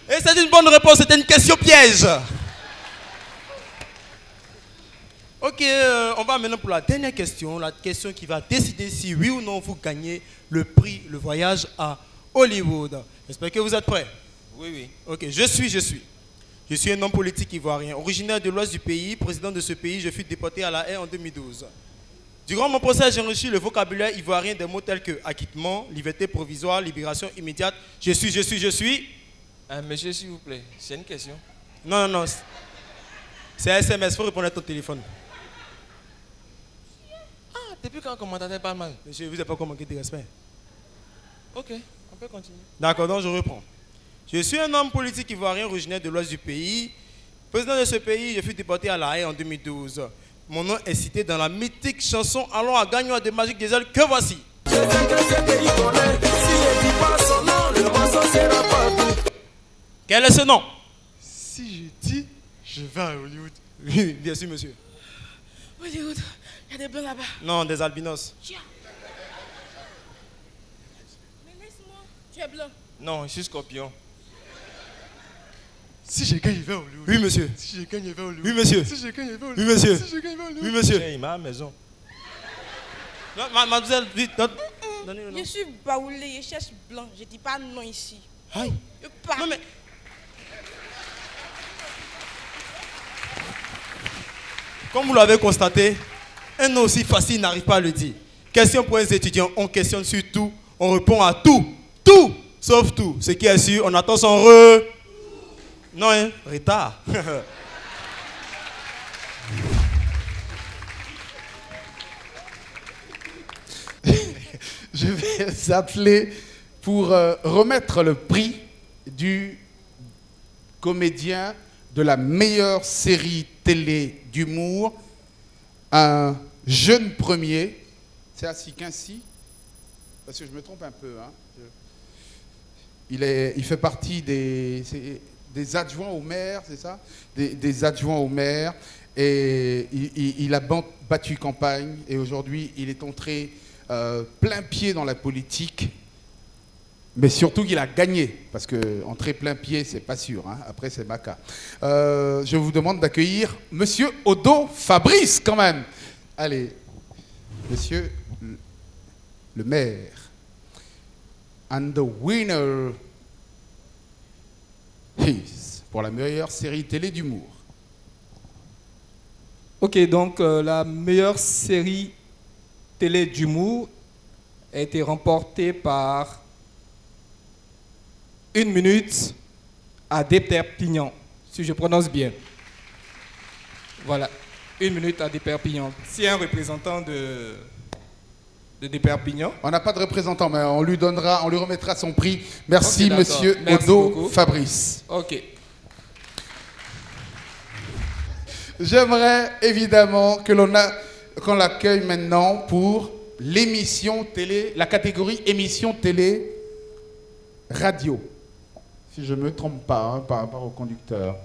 Et c'est une bonne réponse, c'était une question piège. Ok, on va maintenant pour la dernière question. La question qui va décider si oui ou non vous gagnez le prix, le voyage à Hollywood. J'espère que vous êtes prêts. Oui, oui. Ok, je suis. Je suis un homme politique ivoirien, originaire de l'ouest du pays, président de ce pays. Je fus déporté à La Haye en 2012. Durant mon procès, j'ai enrichi le vocabulaire ivoirien des mots tels que acquittement, liberté provisoire, libération immédiate. Je suis. Monsieur, s'il vous plaît, c'est une question. Non. C'est SMS, il faut répondre à ton téléphone. Ah, depuis quand commentateur pas mal? Monsieur, vous n'avez pas manqué de respect. Ok, on peut continuer. D'accord, donc je reprends. Je suis un homme politique ivoirien originaire de l'ouest du pays. Président de ce pays, je fus déporté à La Haye en 2012. Mon nom est cité dans la mythique chanson Allons à Gagnoa de Magic Diesel que voici. Quel est ce nom? Si je dis, je vais à Hollywood. Oui, bien sûr, monsieur. Hollywood, il y a des blancs là-bas. Non, des albinos. Tiens. Mais laisse-moi, tu es blanc. Non, je suis scorpion. Si je gagne, je vais à Hollywood. Oui, monsieur. Si je gagne, je vais à Hollywood. Oui, monsieur. Si je gagne, je vais à Hollywood. Oui, monsieur. Si je gagne, je vais à Hollywood. Oui, monsieur. Il m'a à la maison. Non, mademoiselle, vite. Donnez le nom. Je suis baoulé, je cherche blanc. Je dis pas non ici. Aïe. Je pars. Non, mais... Comme vous l'avez constaté, un nom aussi facile n'arrive pas à le dire. Question pour les étudiants, on questionne sur tout, on répond à tout. Tout, sauf tout. Ce qui est sûr, on attend son Non, hein, retard. Je vais vous appeler pour remettre le prix du comédien de la meilleure série télé d'humour, un jeune premier. C'est ainsi qu'ainsi, parce que je me trompe un peu. Hein. Il fait partie des adjoints au maire, c'est ça? Des adjoints au maire. Et il a battu campagne. Et aujourd'hui, il est entré plein pied dans la politique. Mais surtout qu'il a gagné, parce qu'entrer plein pied, c'est pas sûr. Hein. Après, c'est Maca. Je vous demande d'accueillir Monsieur Odo Fabrice, quand même. Allez, Monsieur le maire. And the winner is pour la meilleure série télé d'humour. Ok, donc la meilleure série télé d'humour a été remportée par 1 minute à Déperpignan, si je prononce bien. Voilà, 1 minute à Déperpignan. C'est un représentant de Déperpignan. On n'a pas de représentant, mais on lui remettra son prix. Merci, Okay, Monsieur merci Odo beaucoup. Fabrice. Ok. J'aimerais évidemment qu'on l'accueille maintenant pour l'émission télé, la catégorie émission télé radio. Si je ne me trompe pas, hein, par rapport au conducteur.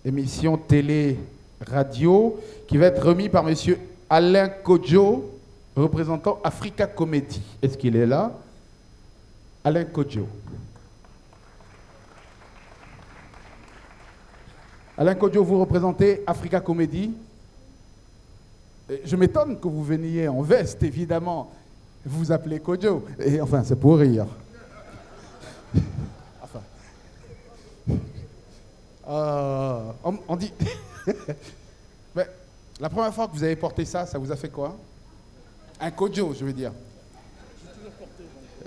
Émission télé radio qui va être remis par Monsieur Alain Kodjo, représentant Africa Comedy. Est-ce qu'il est là? Alain Kodjo. Alain Kodjo, vous représentez Africa Comedy. Je m'étonne que vous veniez en veste, évidemment. Vous vous appelez Kodjo. Et enfin, c'est pour rire. Enfin. On dit... Mais la première fois que vous avez porté ça, ça vous a fait quoi? Un Kodjo, je veux dire.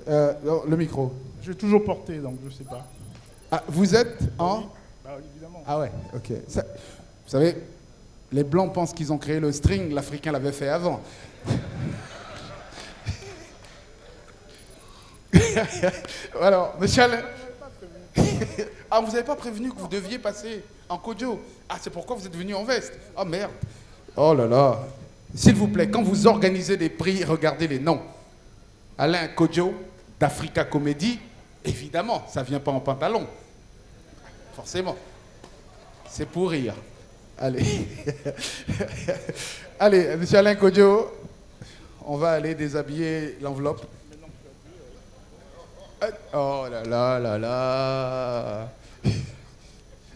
Le micro. Je l'ai toujours porté, donc je ne sais pas. Ah, vous êtes en... Bah, évidemment. Ah ouais, ok. Ça, vous savez, les Blancs pensent qu'ils ont créé le string, l'Africain l'avait fait avant. Alors, monsieur Alain... Ah, vous n'avez pas prévenu que vous deviez passer en Kodjo? Ah, c'est pourquoi vous êtes venu en veste? Oh merde. Oh là là. S'il vous plaît, quand vous organisez des prix, regardez les noms. Alain Kodjo, d'Africa Comedy, évidemment, ça ne vient pas en pantalon. Forcément. C'est pour rire. Allez. Allez, monsieur Alain Kodjo, on va aller déshabiller l'enveloppe. Oh là là là là.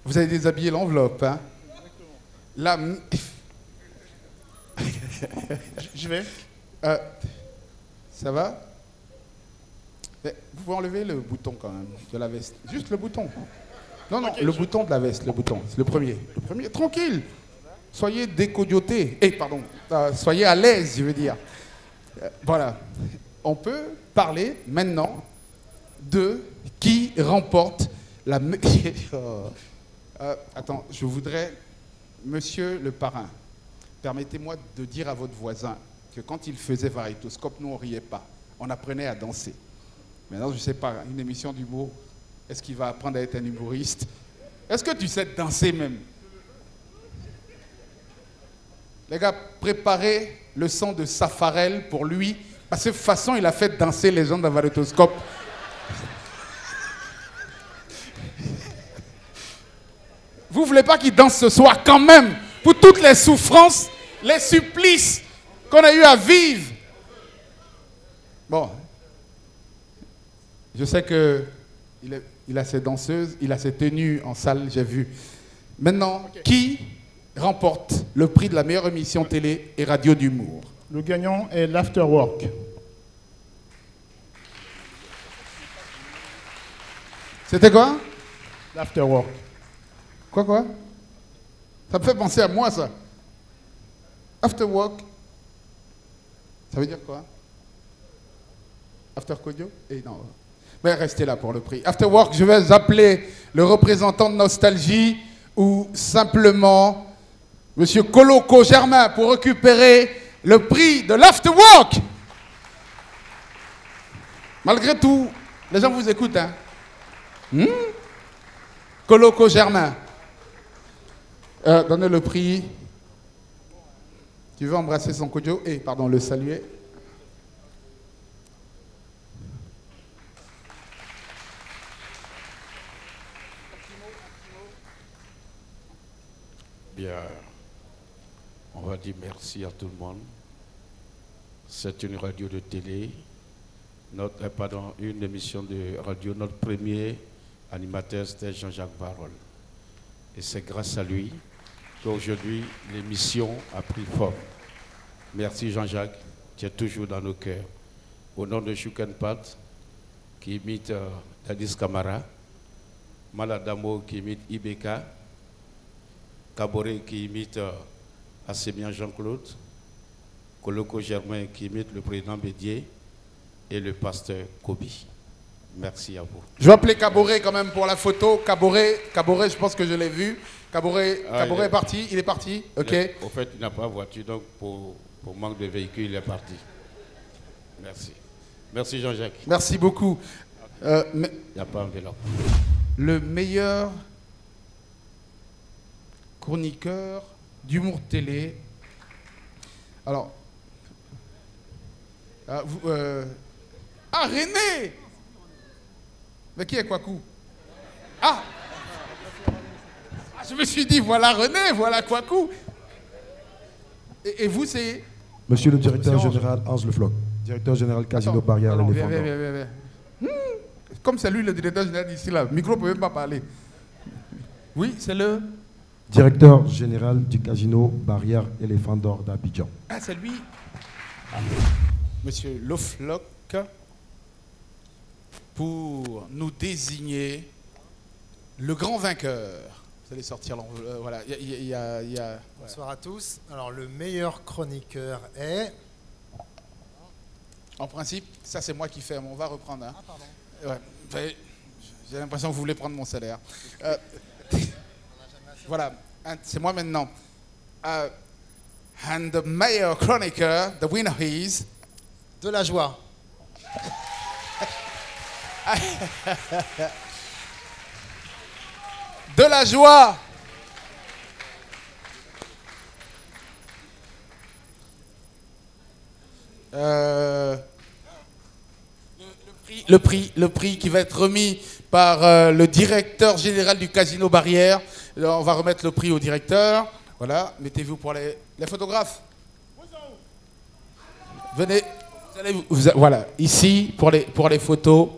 Vous avez déshabillé l'enveloppe, hein? Là. Je vais. Ça va? Mais vous pouvez enlever le bouton quand même de la veste. Juste le bouton. Non, non, okay, le bouton de la veste, le bouton. C'est le premier. Le premier, tranquille. Soyez décodioté. Pardon. Soyez à l'aise, je veux dire. Voilà. On peut parler maintenant de qui remporte la... attends, je voudrais... Monsieur le parrain, permettez-moi de dire à votre voisin que quand il faisait Variétoscope, nous on riait pas. On apprenait à danser. Maintenant, je ne sais pas, une émission d'humour, est-ce qu'il va apprendre à être un humoriste? Est-ce que tu sais danser même? Les gars, préparez le son de Safarel pour lui. Parce que de toute façon, il a fait danser les gens dans Variétoscope. Vous ne voulez pas qu'il danse ce soir quand même, pour toutes les souffrances, les supplices qu'on a eu à vivre. Bon, je sais qu'il a ses danseuses, il a ses tenues en salle, j'ai vu. Maintenant, qui remporte le prix de la meilleure émission télé et radio d'humour? Le gagnant est l'Afterwork. C'était quoi? L'Afterwork. Quoi? Ça me fait penser à moi, ça. Afterwork. Ça veut dire quoi? After Kodjo? Non. Mais restez là pour le prix. Afterwork, je vais appeler le représentant de Nostalgie ou simplement Monsieur Coloco Germain pour récupérer le prix de l'Afterwork. Malgré tout, les gens vous écoutent, hein? Coloco Germain. Donnez le prix. Tu veux embrasser son Kodjo? Pardon, le saluer. Bien, on va dire merci à tout le monde. C'est une radio de télé une émission de radio. Notre premier animateur, c'était Jean-Jacques Barol. Et c'est grâce à lui qu'aujourd'hui, l'émission a pris forme. Merci Jean-Jacques, tu es toujours dans nos cœurs. Au nom de Chouken-Pat, qui imite Dadis Camara, Maladamo qui imite Ibeka, Kaboré qui imite Assémian Jean-Claude, Koloko Germain qui imite le président Bédier et le pasteur Kobi. Merci à vous. Je vais appeler Kaboré quand même pour la photo. Kaboré, je pense que je l'ai vu. Kaboré est parti, il est parti. Ok. Au fait, il n'a pas de voiture, donc pour manque de véhicule, il est parti. Merci. Merci Jean-Jacques. Merci beaucoup. Il n'y a pas enveloppe. Le meilleur chroniqueur d'humour télé. Alors, René! Mais qui est Kouakou? Je me suis dit, voilà René, voilà Kouakou. Et vous, c'est? Monsieur le directeur général Hans Le Floch, directeur général Casino Barrière L'Éléphant d'Or. Comme c'est lui le directeur général ici, là, le micro ne peut même pas parler. Oui, c'est le? Directeur général du Casino Barrière Éléphant d'Or d'Abidjan. Ah, c'est lui. Monsieur Le Floch, pour nous désigner le grand vainqueur. Vous allez sortir l'enveloppe. Voilà. Bonsoir à tous. Alors, le meilleur chroniqueur est... En principe, ça c'est moi qui fais, mais on va reprendre. Hein. Ah, pardon. Ouais. J'ai l'impression que vous voulez prendre mon salaire. Voilà, c'est moi maintenant. And the meilleur chroniqueur, the winner is... De la joie. De la joie. Le prix qui va être remis par le directeur général du Casino Barrière. On va remettre le prix au directeur. Voilà, mettez-vous pour les photographes. Venez. Voilà, ici pour les photos.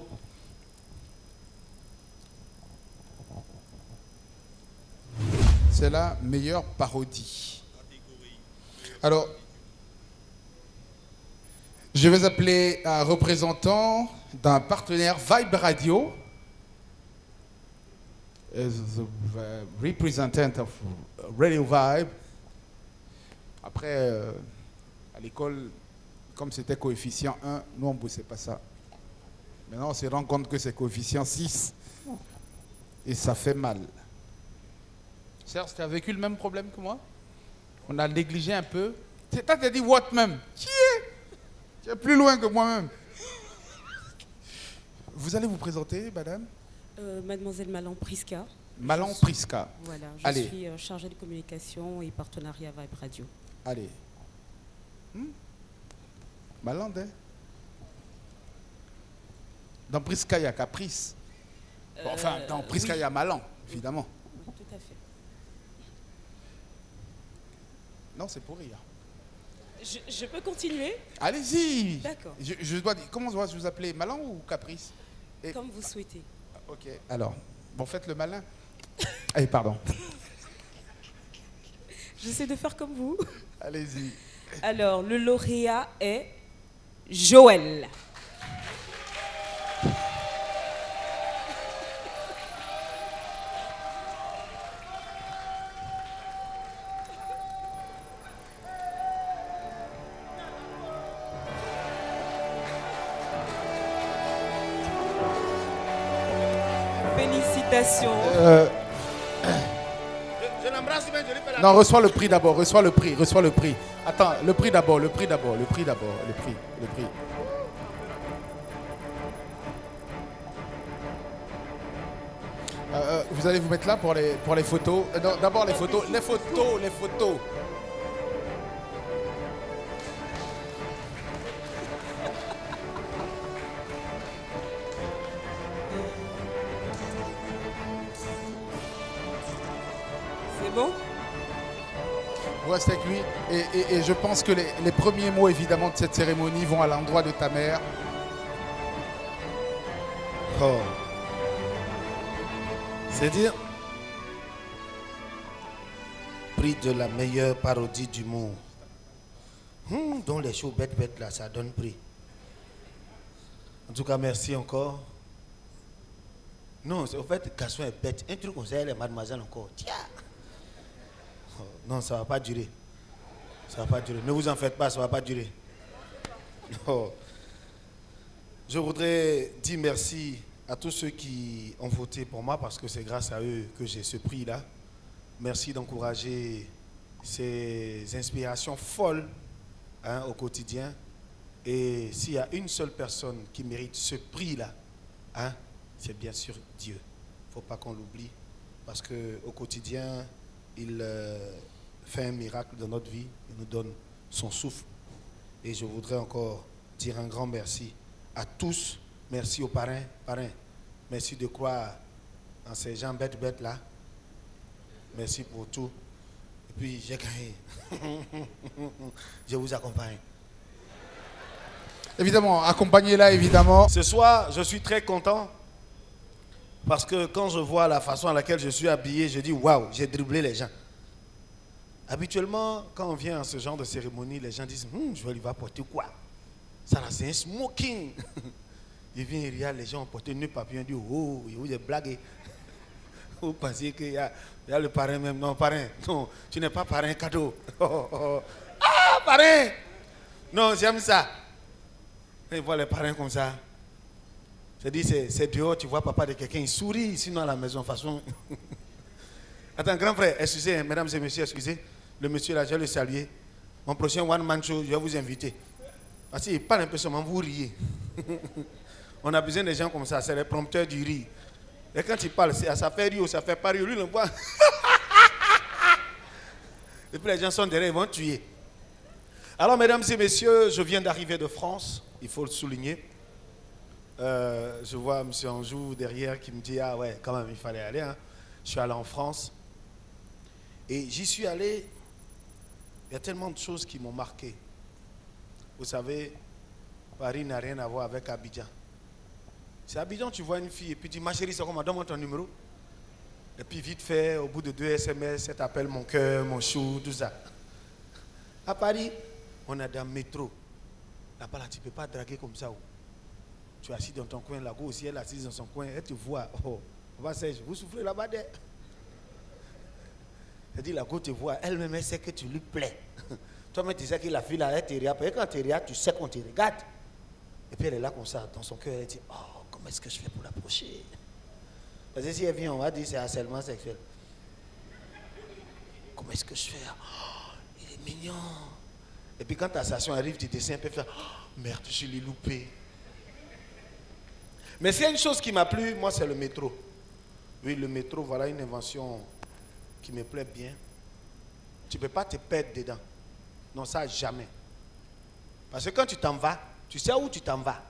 C'est la meilleure parodie. Alors, je vais appeler un représentant d'un partenaire Vibe Radio. The representative of Radio Vibe. Après, à l'école, comme c'était coefficient 1, nous on ne bossait pas ça. Maintenant, on se rend compte que c'est coefficient 6. Et ça fait mal. Serge, tu as vécu le même problème que moi? On a négligé un peu. Tu as dit what même? Qui est? Tu es plus loin que moi-même. Vous allez vous présenter, madame? Mademoiselle Malan Priska. Malan Priska. Voilà, je suis chargée de communication et partenariat Vibe Radio. Allez. Malan, hein? Dans Priska, il y a Caprice. Enfin, dans Priska, il y a Malan, évidemment. Oui, tout à fait. Non, c'est pour rire. Je peux continuer? Allez-y. D'accord. Je dois dire, comment dois-je vous appeler, Malan ou Caprice? Comme vous souhaitez. Ok, alors, bon, faites le malin. Allez, pardon. J'essaie de faire comme vous. Allez-y. Alors, le lauréat est Joël. Félicitations. Je l'embrasse bien, je lui fais la... Non, reçois le prix d'abord, reçois le prix. Attends, le prix d'abord. Vous allez vous mettre là pour les photos. Non, d'abord les photos. C'est bon? Vous restez avec lui. Et je pense que les premiers mots, évidemment, de cette cérémonie vont à l'endroit de ta mère. Oh. C'est dire, prix de la meilleure parodie d'humour. Dont les shows bêtes là, ça donne prix. En tout cas, merci encore. Non, au fait, Gaston est bête. Un truc comme ça, les mademoiselles encore. Tiens. Oh, non, ça ne va pas durer. Ça ne va pas durer. Ne vous en faites pas, ça ne va pas durer. Oh. Je voudrais dire merci à tous ceux qui ont voté pour moi parce que c'est grâce à eux que j'ai ce prix-là. Merci d'encourager ces inspirations folles au quotidien. Et s'il y a une seule personne qui mérite ce prix-là, c'est bien sûr Dieu. Il ne faut pas qu'on l'oublie parce qu'au quotidien, il fait un miracle dans notre vie. Il nous donne son souffle. Et je voudrais encore dire un grand merci à tous. Merci aux parrains. Merci de croire en ces gens bêtes là. Merci pour tout. Et puis j'ai gagné. Je vous accompagne. Évidemment, accompagnez-la évidemment. Ce soir, je suis très content parce que quand je vois la façon à laquelle je suis habillé, je dis waouh, j'ai dribblé les gens. Habituellement, quand on vient à ce genre de cérémonie, les gens disent je vais lui porter quoi? Ça là, c'est un smoking. Il vient, il regarde, les gens ont porté une papillon, il dit oh, il y a des blagues. Vous pensez qu'il y a le parrain même? Non, parrain, non, tu n'es pas parrain cadeau. Ah, parrain! Non, j'aime ça. Il voit les parrains comme ça. Je dis, c'est dehors, tu vois papa de quelqu'un, il sourit, sinon à la maison, façon. Attends, grand frère, excusez, mesdames et messieurs, excusez. Le monsieur là, je vais le saluer. Mon prochain one man show, je vais vous inviter. Parce qu'il parle un peu seulement, vous riez. On a besoin de gens comme ça, c'est les prompteurs du rire. Et quand il parle, ça fait rire ou ça fait pas rire, lui, il voit. Et puis les gens sont derrière, ils vont tuer. Alors, mesdames et messieurs, je viens d'arriver de France, il faut le souligner. Je vois M. Anjou derrière qui me dit, ah ouais, quand même, il fallait aller. Hein. Je suis allé en France. Et j'y suis allé, il y a tellement de choses qui m'ont marqué. Vous savez, Paris n'a rien à voir avec Abidjan. C'est Abidjan, tu vois une fille et puis tu dis, ma chérie, c'est comment, donne-moi ton numéro. Et puis vite fait, au bout de 2 SMS, elle t'appelle mon cœur, mon chou, tout ça. À Paris, on a dans le métro. Là-bas, là, tu ne peux pas draguer comme ça. Tu es assis dans ton coin, là-bas aussi, elle est assise dans son coin, elle te voit. Oh, vous soufflez là-bas d'elle. Elle dit, la go te voit, elle-même, elle sait que tu lui plais. Toi-même, tu sais que la fille, là, elle te regarde. Et quand tu regardes, tu sais qu'on te regarde. Et puis elle est là comme ça, dans son cœur, elle dit, oh, comment est-ce que je fais pour l'approcher? Parce que si elle vient, on va dire c'est harcèlement sexuel. Comment est-ce que je fais? Oh, il est mignon. Et puis quand ta station arrive, tu descends un peu, faire, oh, merde, je l'ai loupé. Mais s'il y a une chose qui m'a plu, moi, c'est le métro. Oui, le métro, voilà une invention qui me plaît bien. Tu ne peux pas te perdre dedans. Non, ça, jamais. Parce que quand tu t'en vas, tu sais où tu t'en vas.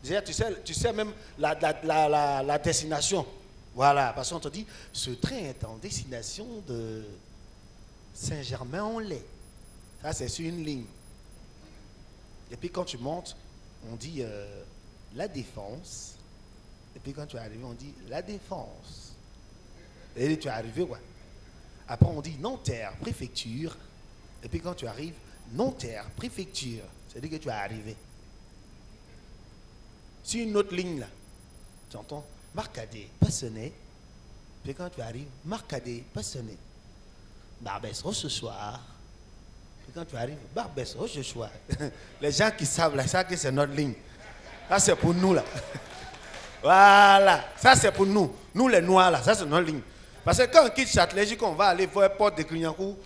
Tu sais même la destination. Voilà, parce qu'on te dit, ce train est en destination de Saint-Germain-en-Laye. Ça, c'est sur une ligne. Et puis quand tu montes, on dit la Défense. Et puis quand tu es arrivé, on dit la Défense. Et tu es arrivé, quoi. Après, on dit Nanterre, préfecture. Et puis quand tu arrives, Nanterre, préfecture. C'est-à-dire que tu es arrivé. Sur une autre ligne, là, tu entends Marcadet, Passonnet. Puis quand tu arrives, Marcadet, Passonnet. Barbès, Rochechouart. Puis quand tu arrives, Barbès, Rochechouart. Les gens qui savent là, ça que c'est notre ligne. Ça c'est pour nous là. Voilà, ça c'est pour nous. Nous les noirs là, ça c'est notre ligne. Parce que quand on quitte Châtelet, on va aller voir la porte de Clignancourt.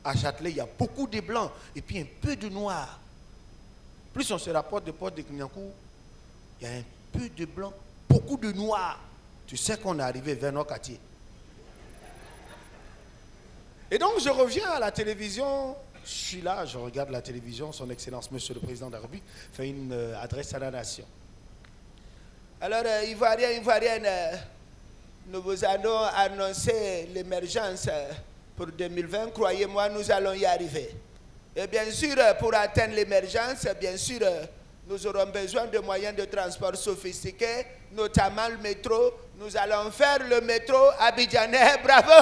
À Châtelet, il y a beaucoup de blancs et puis un peu de noirs. Plus on se rapporte de porte de Clignancourt, il y a un peu de blancs, beaucoup de noirs. Tu sais qu'on est arrivé vers nos quartiers. Et donc je reviens à la télévision. Je suis là, je regarde la télévision. Son Excellence, Monsieur le Président de la République, fait une adresse à la nation. Alors, Ivoirienne, nous vous allons annoncer l'émergence pour 2020. Croyez-moi, nous allons y arriver. Et bien sûr, pour atteindre l'émergence, bien sûr, nous aurons besoin de moyens de transport sophistiqués, notamment le métro. Nous allons faire le métro abidjanais. Bravo!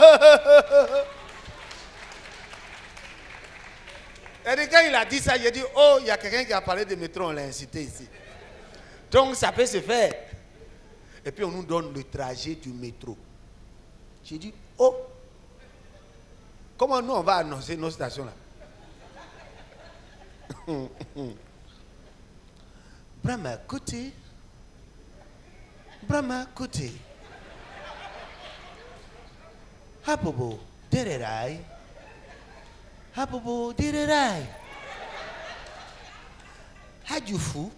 Et quand il a dit ça, il a dit, oh, il y a quelqu'un qui a parlé de métro, on l'a incité ici. Donc ça peut se faire. Et puis on nous donne le trajet du métro. J'ai dit, oh, comment nous on va annoncer nos stations là? Brahma Kuti, Brahma Kuti, Hapobo, Dererai, Hapobo, Dererai, Hadjoufou,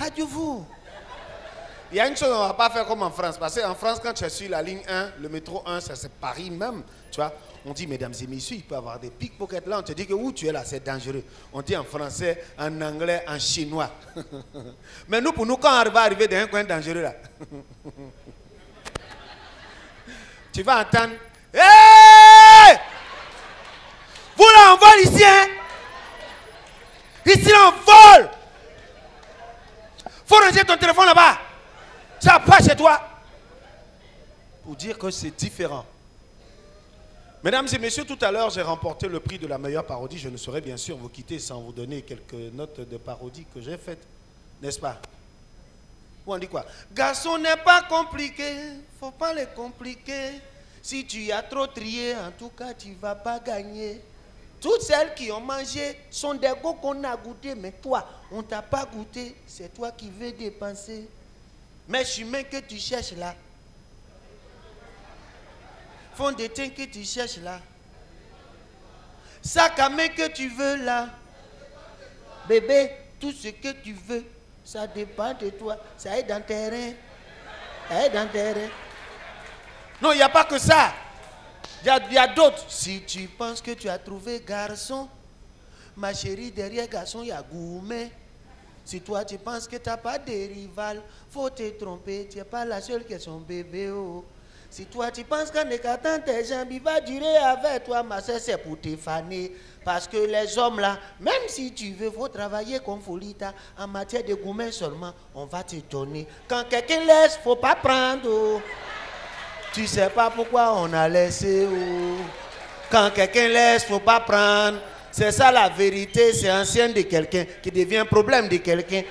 Hadjoufou. Il y a une chose, on ne va pas faire comme en France. Parce qu'en France, quand tu es sur la ligne 1, le métro 1, ça c'est Paris même. Tu vois, on dit, mesdames et messieurs, il peut y avoir des pickpockets là. On te dit que où tu es là, c'est dangereux. On dit en français, en anglais, en chinois. Mais nous, pour nous, quand on va arriver dans un coin dangereux là, tu vas entendre, hey! Vous là, on vole ici, hein? Ici, là, on vole! Faut ranger ton téléphone là-bas. Ça passe chez toi. Pour dire que c'est différent. Mesdames et messieurs, tout à l'heure, j'ai remporté le prix de la meilleure parodie. Je ne saurais bien sûr vous quitter sans vous donner quelques notes de parodie que j'ai faites. N'est-ce pas? Ou on dit quoi? Garçon n'est pas compliqué. Faut pas les compliquer. Si tu as trop trié, en tout cas, tu ne vas pas gagner. Toutes celles qui ont mangé sont des goûts qu'on a goûté. Mais toi, on ne t'a pas goûté. C'est toi qui veux dépenser. Mais chemin que tu cherches là, fond de teint que tu cherches là, sac à main que tu veux là, bébé, tout ce que tu veux, ça dépend de toi. Ça est dans tes reins. Ça est dans tes reins. Non, il n'y a pas que ça. Il y a d'autres. Si tu penses que tu as trouvé garçon, ma chérie, derrière garçon, il y a gourmet. Si toi tu penses que tu n'as pas de rival, faut te tromper, tu n'es pas la seule qui est son bébé. Oh. Si toi tu penses qu'en écartant tes jambes, il va durer avec toi, ma soeur, c'est pour te faner. Parce que les hommes là, même si tu veux, faut travailler comme Folita. En matière de gourmet seulement, on va te donner. Quand quelqu'un laisse, faut pas prendre. Oh. Tu sais pas pourquoi on a laissé. Oh. Quand quelqu'un laisse, faut pas prendre. C'est ça la vérité, c'est ancien de quelqu'un qui devient un problème de quelqu'un.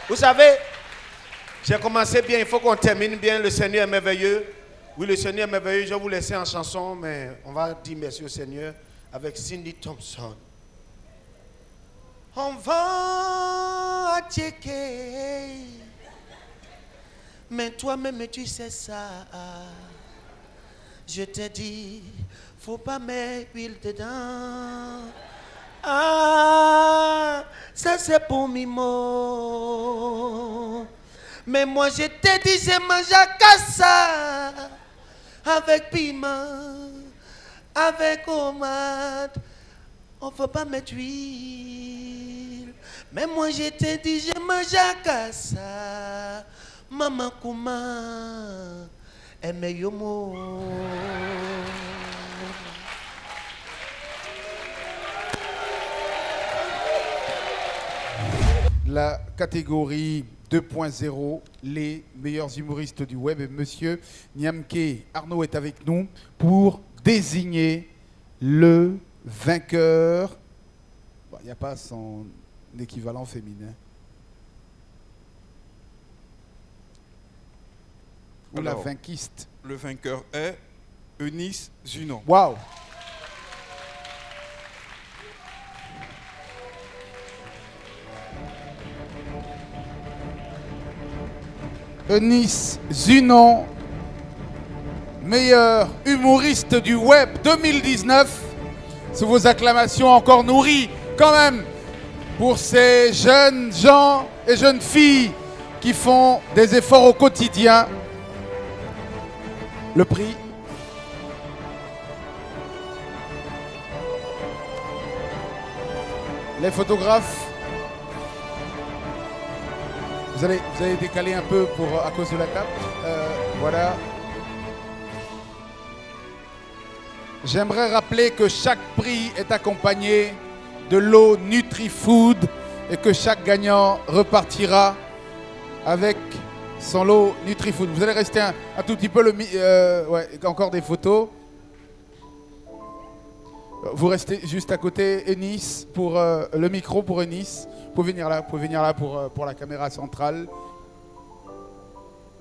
Vous savez, j'ai commencé bien, il faut qu'on termine bien. Le Seigneur est merveilleux. Oui, le Seigneur est merveilleux. Je vais vous laisser en chanson, mais on va dire merci au Seigneur avec Cindy Thompson. On va checker, mais toi-même tu sais ça. Je te dis, faut pas mettre l'huile dedans. Ah, ça c'est pour Mimo. Mais moi je te dis, je mange à casa avec piment, avec tomate. On faut pas mettre l'huile. Mais moi je te dis, je mange à casa. Maman comment aime yomo. La catégorie 2.0, les meilleurs humoristes du web. Et monsieur Niamke Arnaud est avec nous pour désigner le vainqueur. Il n'y a pas son équivalent féminin. Ou la vainquiste. Le vainqueur est Eunice Zunon. Waouh! Eunice Zunon, meilleur humoriste du web 2019. Sous vos acclamations encore nourries quand même pour ces jeunes gens et jeunes filles qui font des efforts au quotidien. Le prix. Les photographes. Vous allez décaler un peu à cause de la table. Voilà. J'aimerais rappeler que chaque prix est accompagné de l'eau NutriFood et que chaque gagnant repartira avec son lot NutriFood. Vous allez rester un tout petit peu, encore des photos. Vous restez juste à côté, Eunice, pour le micro pour Eunice. Vous pouvez venir là pour la caméra centrale.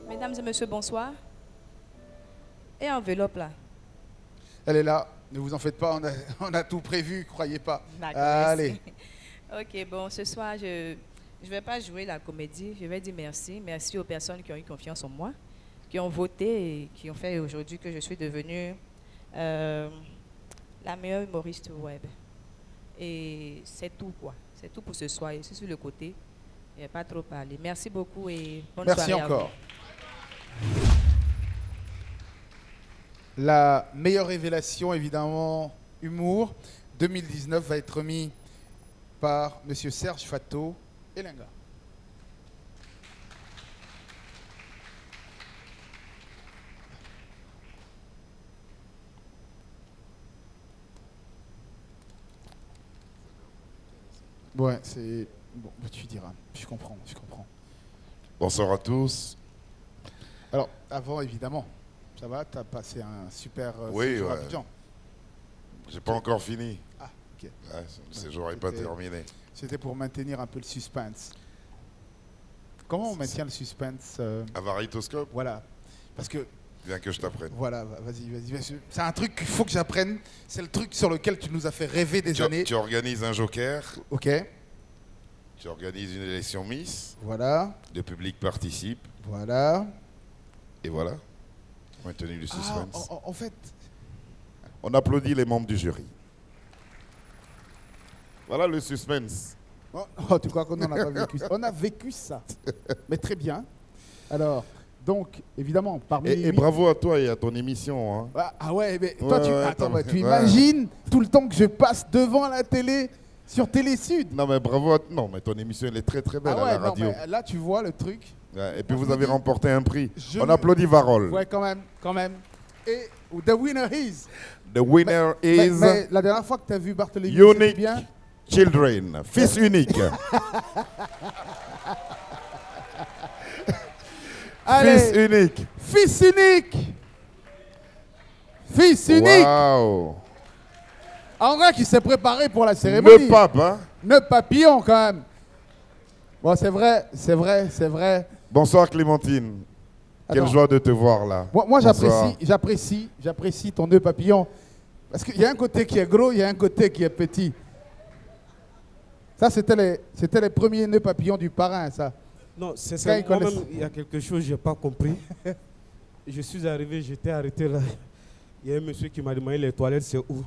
Mesdames et messieurs, bonsoir. Et enveloppe là. Elle est là, ne vous en faites pas, on a tout prévu, croyez pas. D'accord, allez. Merci. Ok, bon, ce soir, je ne vais pas jouer la comédie, je vais dire merci. Merci aux personnes qui ont eu confiance en moi, qui ont voté et qui ont fait aujourd'hui que je suis devenue la meilleure humoriste web. Et c'est tout, quoi. C'est tout pour ce soir. Je suis sur le côté. Je n'ai pas trop parlé. Merci beaucoup et bonne soirée. Merci encore. La meilleure révélation, évidemment, humour 2019 va être remis par M. Serge Fato et Linga. Ouais, c'est... Bon, tu diras. Je comprends. Bonsoir à tous. Alors, avant, évidemment, ça va, tu as passé un super oui, séjour ouais. à Abidjan. J'ai pas encore fini. Ah, ok. Ouais, le séjour n'est pas terminé. C'était pour maintenir un peu le suspense. Comment on maintient le suspense À Varitoscope. Voilà. Parce que... Bien que je t'apprenne. Voilà, vas-y. C'est un truc qu'il faut que j'apprenne. C'est le truc sur lequel tu nous as fait rêver des années. Tu organises un joker. Ok. Tu organises une élection Miss. Voilà. Le public participe. Voilà. Et voilà. Maintenu le suspense. En fait... On applaudit les membres du jury. Voilà le suspense. Oh, tu crois qu'on n'en a pas vécu ça? On a vécu ça. Mais très bien. Alors... Donc, évidemment, parmi et bravo à toi et à ton émission. Hein. Ah ouais, mais toi, tu imagines tout le temps que je passe devant la télé, sur Télé Sud. Non, mais bravo. Non, mais ton émission, elle est très, très belle à la radio. Mais là, tu vois le truc. Ouais, et puis, vous avez remporté un prix. On applaudit Varol. Ouais, quand même. Et the winner is... The winner is... Mais la dernière fois que tu as vu Barthélemy, Unique bien. Children. Fils unique. Allez, fils unique. Fils unique. Wow. En vrai, qui s'est préparé pour la cérémonie. Le pape, hein. Le papillon, quand même. Bon, c'est vrai. Bonsoir, Clémentine. Quelle joie de te voir là. Moi j'apprécie ton nœud papillon. Parce qu'il y a un côté qui est gros, il y a un côté qui est petit. Ça, c'était les premiers nœuds papillons du parrain, ça. Non, c'est moi-même, il y a quelque chose que je n'ai pas compris. Je suis arrivé, j'étais arrêté là. Il y a un monsieur qui m'a demandé les toilettes, c'est où?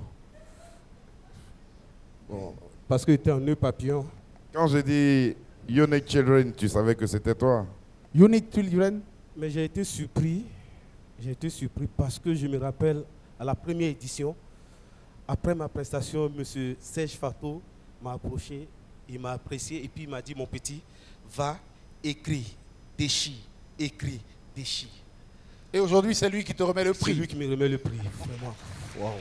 Bon, parce qu'il était un nœud papillon. Quand j'ai dit Unique Children, tu savais que c'était toi? Unique Children? Mais j'ai été surpris parce que je me rappelle à la première édition, après ma prestation, monsieur Serge Fato m'a approché, il m'a apprécié et puis il m'a dit, mon petit, va, écris, déchire, écris, déchire. Et aujourd'hui, c'est lui qui te remet le prix. C'est lui qui me remet le prix, vraiment. Waouh.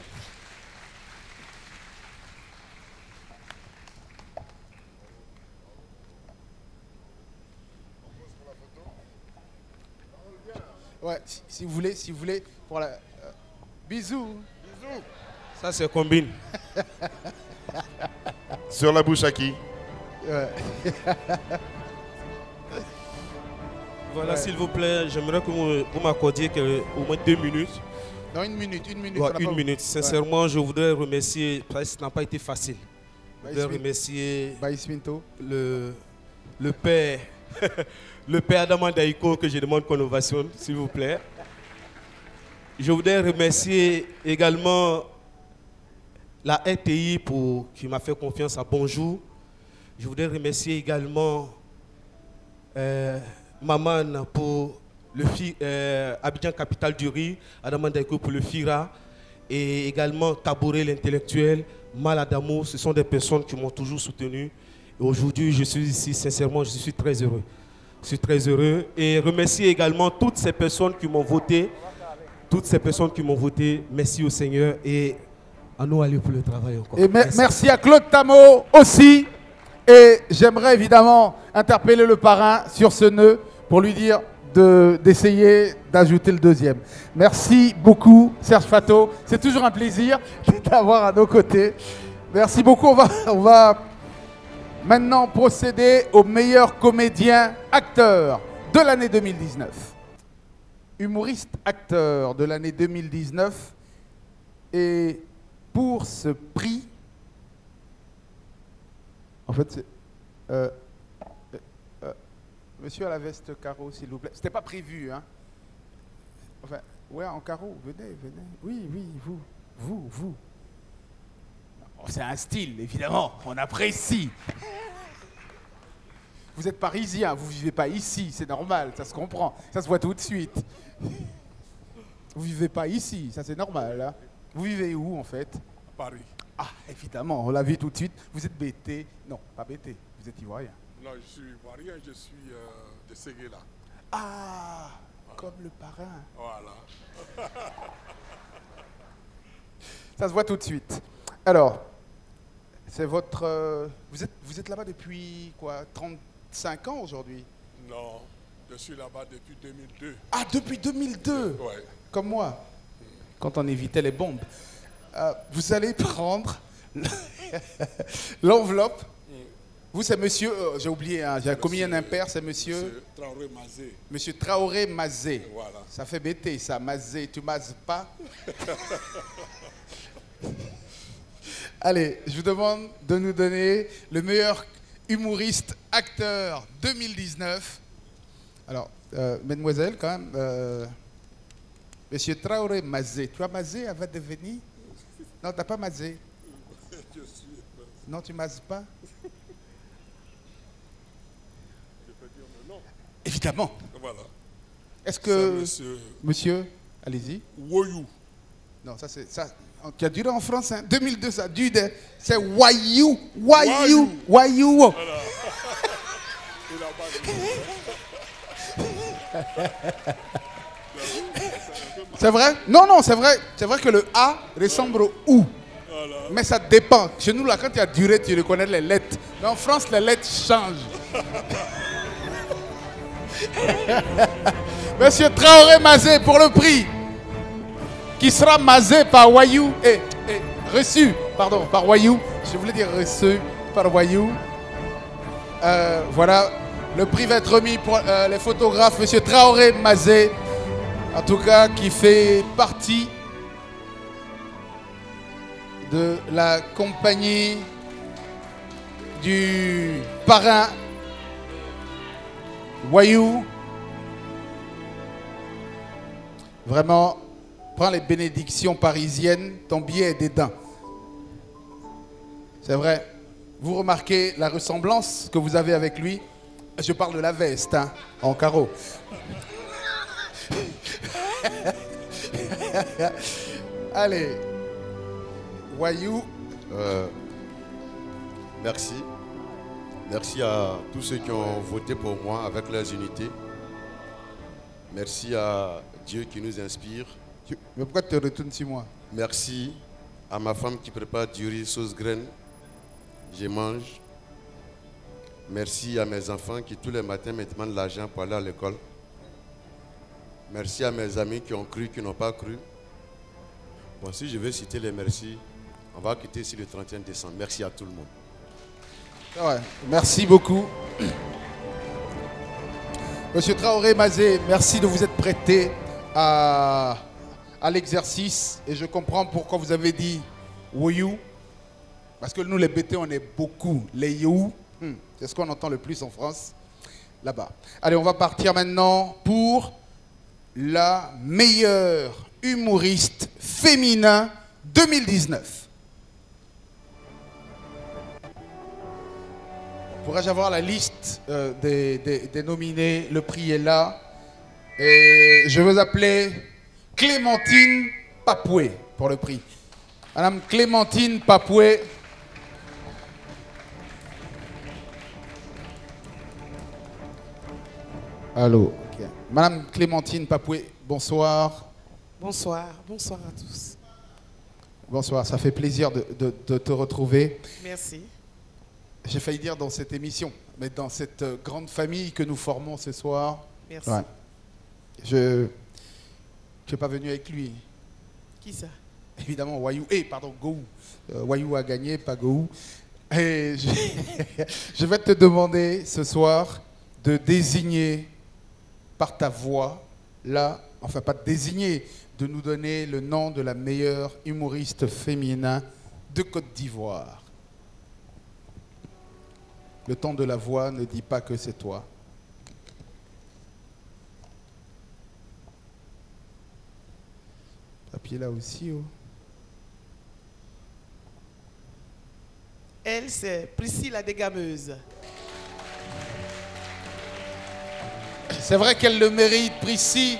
Ouais, si vous voulez, pour la... bisous. Ça, c'est combine. Sur la bouche à qui? Ouais. Voilà, ouais. S'il vous plaît, j'aimerais que vous m'accordiez au moins 2 minutes. Non, une minute. Ouais, une minute. Sincèrement, je voudrais remercier, parce que ça n'a pas été facile. Je voudrais remercier le père, le père Adama Daïko, que je demande qu'on ovationne, s'il vous plaît. Je voudrais remercier également la RTI qui m'a fait confiance à Bonjour. Je voudrais remercier également Maman pour le Abidjan Capitale du Riz, Adama Daïko pour le FIRA, et également Tabouré l'intellectuel, Maladamo. Ce sont des personnes qui m'ont toujours soutenu. Et aujourd'hui, je suis ici, sincèrement, je suis très heureux. Je suis très heureux. Et remercier également toutes ces personnes qui m'ont voté. Merci au Seigneur et à nous aller pour le travail encore. Et merci à Claude Tamo aussi. Et j'aimerais évidemment interpeller le parrain sur ce nœud pour lui dire d'essayer d'ajouter le deuxième. Merci beaucoup, Serge Fato. C'est toujours un plaisir de t'avoir à nos côtés. Merci beaucoup. On va maintenant procéder au meilleur comédien acteur de l'année 2019. Humoriste acteur de l'année 2019. Et pour ce prix, en fait, c'est... monsieur à la veste carreau, s'il vous plaît. C'était pas prévu, hein. Enfin, ouais, en carreau, venez. Oui, vous. Oh, c'est un style, évidemment, on apprécie. Vous êtes parisien, vous vivez pas ici, c'est normal, ça se comprend, ça se voit tout de suite. Vous vivez pas ici, ça c'est normal, hein. Vous vivez où, en fait? À Paris. Ah, évidemment, on l'a vu tout de suite. Vous êtes bêté. Non, pas bêté, vous êtes ivoirien. Non, je suis ivoirien, je suis de Séguéla. Ah, voilà. Comme le parrain. Voilà. Ça se voit tout de suite. Alors, c'est votre... Vous êtes là-bas depuis, quoi, 35 ans aujourd'hui? Non, je suis là-bas depuis 2002. Ah, depuis 2002? Ouais. Comme moi, quand on évitait les bombes. Vous allez prendre l'enveloppe. Vous, c'est monsieur, j'ai oublié, hein, j'ai commis un impair, c'est monsieur Traoré Mazé. Monsieur Traoré Mazé. Voilà. Ça fait bêter, ça, Mazé. Tu mazes pas? Allez, je vous demande de nous donner le meilleur humoriste acteur 2019. Alors, mesdemoiselles, quand même, monsieur Traoré Mazé. Tu as mazé avant de venir? Non, tu n'as pas mazé. Non, tu mazes pas? Évidemment. Voilà. Est-ce que... Monsieur, allez-y. Woyou. Non, ça c'est... ça qui a duré en France, hein. 2002, ça a duré... C'est Wayou. Wayou. Wayou. Voilà. C'est vrai? Non, non, c'est vrai. C'est vrai que le A ressemble au OU. Voilà. Mais ça dépend. Chez nous, là, quand il y a duré, tu reconnais les lettres. Mais en France, les lettres changent. Monsieur Traoré Mazé pour le prix qui sera mazé par Wayou et reçu, pardon, par Wayou. Je voulais dire reçu par Wayou. Voilà, le prix va être remis pour les photographes, Monsieur Traoré Mazé, en tout cas qui fait partie de la compagnie du parrain Wayou. Vraiment, prends les bénédictions parisiennes, ton billet est dédain. C'est vrai. Vous remarquez la ressemblance que vous avez avec lui? Je parle de la veste, hein, en carreau. Allez. Wayou. Merci. Merci à tous ceux qui ont voté pour moi avec leurs unités. Merci à Dieu qui nous inspire. Mais pourquoi tu te retournes sur moi? Merci à ma femme qui prépare du riz sauce graine. Je mange. Merci à mes enfants qui tous les matins me demandent de l'argent pour aller à l'école. Merci à mes amis qui ont cru, qui n'ont pas cru. Bon, si je veux citer les merci, on va quitter ici le 31 décembre. Merci à tout le monde. Ouais, merci beaucoup. Monsieur Traoré Mazé, merci de vous être prêté à l'exercice. Et je comprends pourquoi vous avez dit Woyou. Parce que nous, les BT, on est beaucoup. Les You, c'est ce qu'on entend le plus en France, là-bas. Allez, on va partir maintenant pour la meilleure humoriste féminin 2019. Pourrais-je avoir la liste des nominés? Le prix est là. Et je veux appeler Clémentine Papoué pour le prix. Madame Clémentine Papoué. Allô. Okay. Madame Clémentine Papoué, bonsoir. Bonsoir, bonsoir à tous. Bonsoir, ça fait plaisir de te retrouver. Merci. j'ai failli dire dans cette émission, mais dans cette grande famille que nous formons ce soir. Merci. Ouais. Je suis pas venu avec lui. Qui ça? Évidemment, Wayou. Pardon, Gou. Wayou a gagné, pas Gou. Et je vais te demander ce soir de désigner par ta voix, là, enfin pas de désigner, de nous donner le nom de la meilleure humoriste féminin de Côte d'Ivoire. Le ton de la voix ne dit pas que c'est toi. Papier là aussi, oh. Elle, c'est Priscille la dégameuse. C'est vrai qu'elle le mérite, Priscille,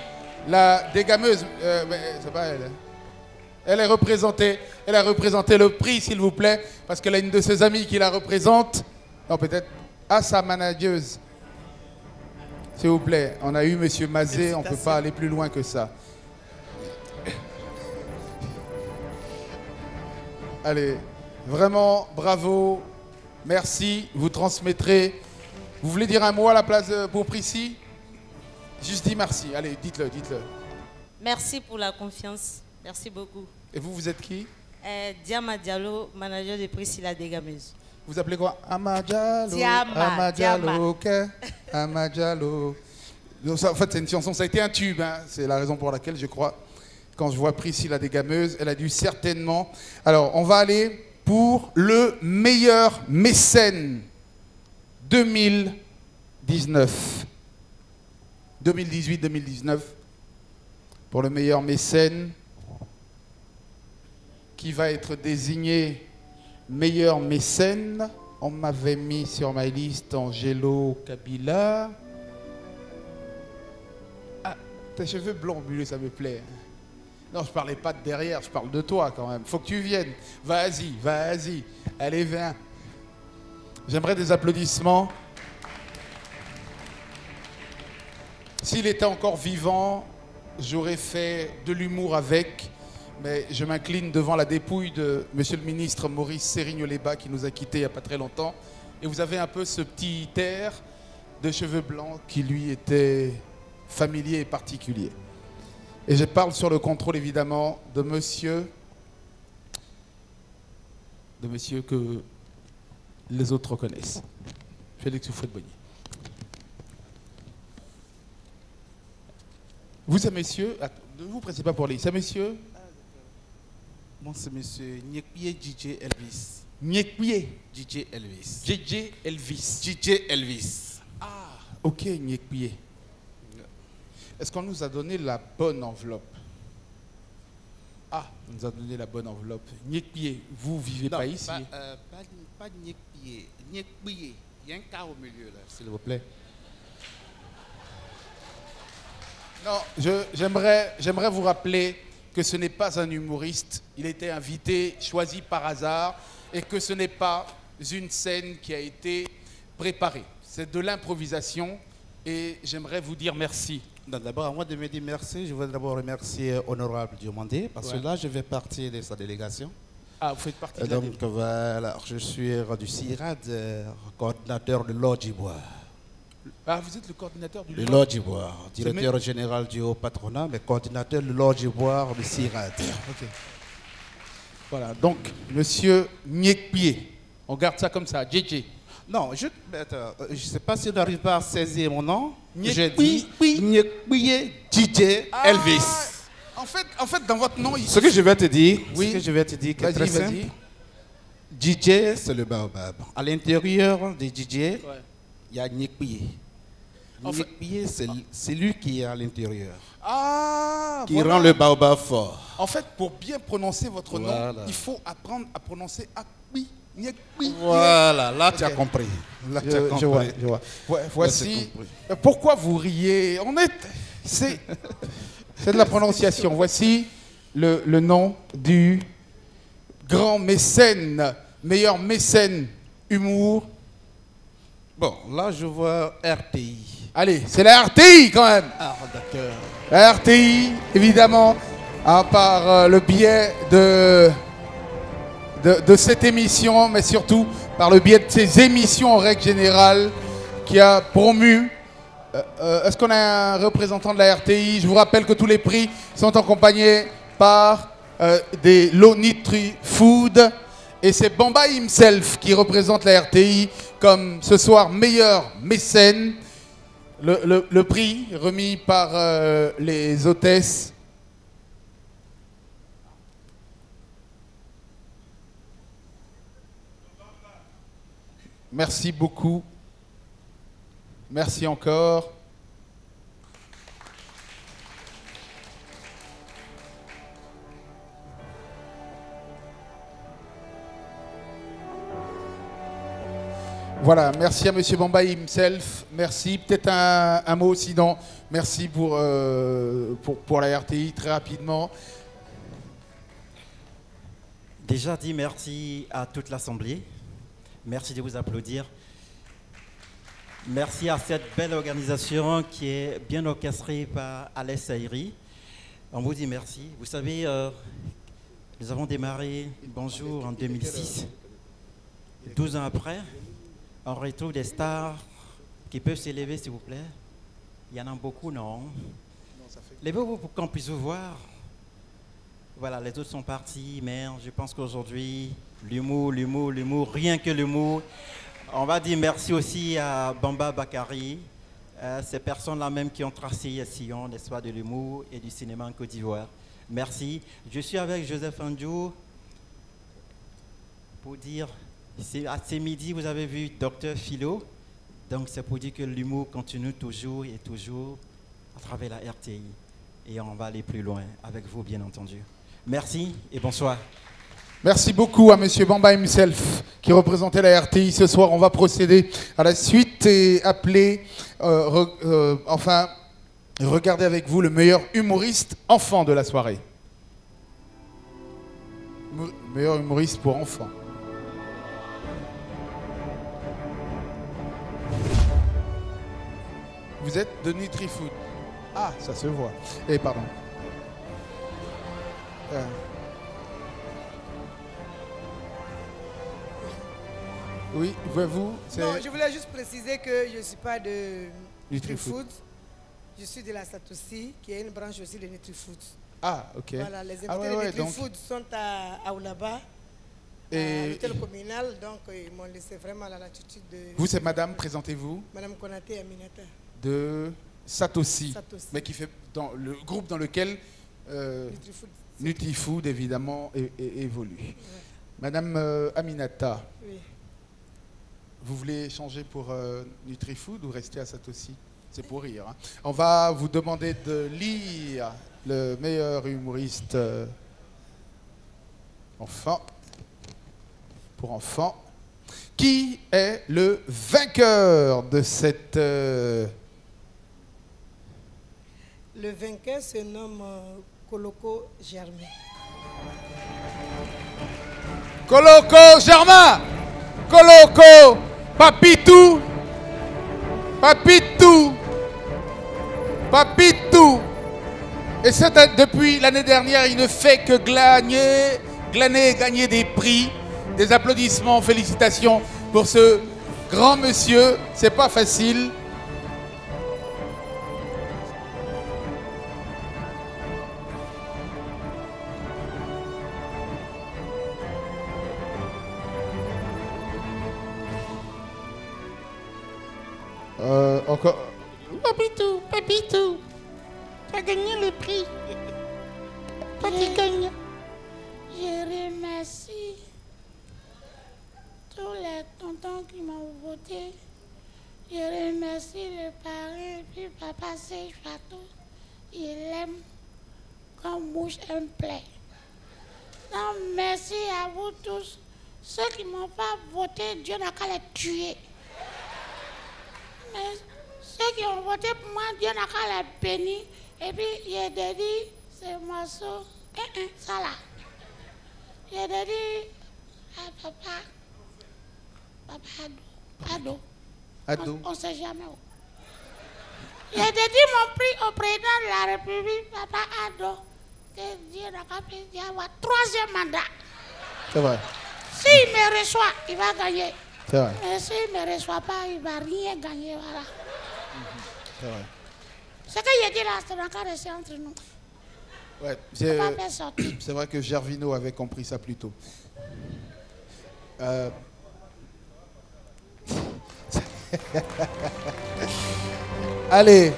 la dégameuse. Mais c'est pas elle. Hein. Elle est représentée. Elle a représenté le prix, s'il vous plaît, parce qu'elle a une de ses amies qui la représente. Non, peut-être à sa manageuse. S'il vous plaît, on a eu M. Mazé, on ne peut pas aller plus loin que ça. Allez, vraiment, bravo, merci, vous transmettrez. Vous voulez dire un mot à la place pour Priscille? Juste dis merci, allez, dites-le, dites-le. Merci pour la confiance, merci beaucoup. Et vous, vous êtes qui? Diama Diallo, manager de Priscille la dégameuse. Vous appelez quoi? Amadjalo. Diama, Amadjalo, ok. Amadjalo. En fait, c'est une chanson, ça a été un tube. Hein. C'est la raison pour laquelle je crois, quand je vois Priscille la dégameuse, elle a dû certainement... Alors, on va aller pour le meilleur mécène 2019. 2018-2019. Pour le meilleur mécène qui va être désigné... Meilleur mécène, on m'avait mis sur ma liste Angelo Kabila. Ah, tes cheveux blonds, Bulé, ça me plaît. Non, je parlais pas de derrière, je parle de toi quand même. Faut que tu viennes. Vas-y, vas-y. Allez, viens. J'aimerais des applaudissements. S'il était encore vivant, j'aurais fait de l'humour avec. Mais je m'incline devant la dépouille de monsieur le ministre Maurice Sérigne-Leba qui nous a quittés il n'y a pas très longtemps. Et vous avez un peu ce petit air de cheveux blancs qui lui était familier et particulier. Et je parle sur le contrôle évidemment de monsieur que les autres reconnaissent. Félix Houphouët-Boigny. Vous, c'est monsieur, ne vous pressez pas pour lui, c'est monsieur. Moi, c'est monsieur Nyekpié DJ Elvis. Nyekpié DJ Elvis. DJ Elvis. DJ Elvis. Ah, ok, Nyekpié. Est-ce qu'on nous a donné la bonne enveloppe? Ah, on nous a donné la bonne enveloppe. Nyekpié, vous vivez pas ici? Pas Nyekpié. Nyekpié. Il y a un cas au milieu, là, s'il vous plaît. Non, j'aimerais vous rappeler que ce n'est pas un humoriste, il a été invité, choisi par hasard, et que ce n'est pas une scène qui a été préparée. C'est de l'improvisation, et j'aimerais vous dire merci. D'abord, avant de me dire merci, je voudrais d'abord remercier Honorable Diomandé, parce que là, je vais partir de sa délégation. Ah, vous faites partie de la délégation. Donc, voilà, je suis du CIRAD, coordinateur de l'Odjibois. Ah, vous êtes le coordinateur du l'Odjibois, directeur général du haut patronat, mais coordinateur de l'Odjibois du CIRAD. Ok. Voilà, donc, monsieur Nyekpié, on garde ça comme ça, JJ. Non, je ne sais pas si on n'arrive pas à saisir mon nom. J'ai dit Nyekpié DJ Elvis. En fait, dans votre nom... Ce que je vais te dire, oui. ce que je vais te dire, très simple. DJ, c'est le baobab. À l'intérieur des DJ, il y a Nyekpié. Nyekpié, c'est lui qui est à l'intérieur. Ah, qui rend le baobab fort. En fait, pour bien prononcer votre nom, il faut apprendre à prononcer Akpi. Voilà, là tu as compris. Là, tu as compris. Je vois. Voici. Pourquoi vous riez? C'est de la prononciation. Voici le nom du grand mécène, meilleur mécène humour. Bon, là je vois RTI. Allez, c'est la RTI quand même. Ah, d'accord. La RTI, évidemment, par le biais de cette émission, mais surtout par le biais de ses émissions en règle générale, qui a promu. Est-ce qu'on a un représentant de la RTI? Je vous rappelle que tous les prix sont accompagnés par des lots Nutri-Food. Et c'est Bamba himself qui représente la RTI comme ce soir meilleur mécène. Le prix remis par les hôtesses. Merci beaucoup. Merci encore. Voilà, merci à Monsieur Bamba himself. Merci. Peut-être un mot aussi, non. Merci pour la RTI, très rapidement. Déjà dit merci à toute l'Assemblée. Merci de vous applaudir. Merci à cette belle organisation qui est bien orchestrée par Alès Saïri. On vous dit merci. Vous savez, nous avons démarré Bonjour en 2006. 12 ans après, on retrouve des stars qui peuvent s'élever, s'il vous plaît. Il y en a beaucoup, non? Levez-vous pour qu'on puisse vous voir. Voilà, les autres sont partis, mais je pense qu'aujourd'hui, l'humour, rien que l'humour. On va dire merci aussi à Bamba Bakari, ces personnes-là même qui ont tracé un sillon, n'est-ce pas, de l'humour et du cinéma en Côte d'Ivoire. Merci. Je suis avec Joseph Andjou pour dire, à ce midi, vous avez vu Dr Philo, donc c'est pour dire que l'humour continue toujours et toujours à travers la RTI. Et on va aller plus loin avec vous, bien entendu. Merci et bonsoir. Merci beaucoup à Monsieur Bamba himself qui représentait la RTI ce soir. On va procéder à la suite et appeler, regardez avec vous le meilleur humoriste enfant de la soirée. Meilleur humoriste pour enfants. Vous êtes de Nutri-Food. Ah, ça se voit. Eh, pardon. Oui, vous Non, je voulais juste préciser que je ne suis pas de Nutri-Food. Je suis de la Satosi, qui est une branche aussi de Nutri-Food. Ah, ok. Voilà, les invités de Nutri-Food sont à Oulaba, à l'hôtel communal, donc ils m'ont laissé vraiment la latitude de... Vous, c'est madame, présentez-vous. Madame Konaté Aminata. De Satosi, mais qui fait dans le groupe dans lequel Nutri-Food, évidemment, évolue. Ouais. Madame Aminata, oui. Vous voulez changer pour Nutri-Food ou rester à Satosi? C'est pour rire. Hein. On va vous demander de lire le meilleur humoriste pour enfants. Qui est le vainqueur de cette... Le vainqueur se nomme Koloko Germain. Koloko Germain! Koloko! Papitou! Papitou! Papitou! Et c'est depuis l'année dernière, il ne fait que glaner et gagner des prix. Des applaudissements, félicitations pour ce grand monsieur. C'est pas facile. Encore. Papitou, Papitou, tu as gagné le prix. Toi, tu gagnes. Je remercie tous les tontons qui m'ont voté. Je remercie le parrain et puis papa Serge Fatou. Il aime comme bouche un plaît. Donc, merci à vous tous. Ceux qui ne m'ont pas voté, Dieu n'a qu'à les tuer. Mais ceux qui ont voté pour moi, Dieu n'a qu'à les bénir. Et puis, j'ai dit, ce morceau, ça là. J'ai dit à papa Ado. On ne sait jamais où. J'ai dit mon prix au président de la République, papa Ado, que Dieu n'a qu'à avoir 3e mandat. C'est vrai. S'il me reçoit, il va gagner. C'est vrai. Mais s'il ne me reçoit pas, il ne va rien gagner. Voilà. C'est vrai. Ce que j'ai dit là, c'est encore resté entre nous. Ouais, Faut pas faire sortir. c'est vrai que Gervino avait compris ça plus tôt. Allez,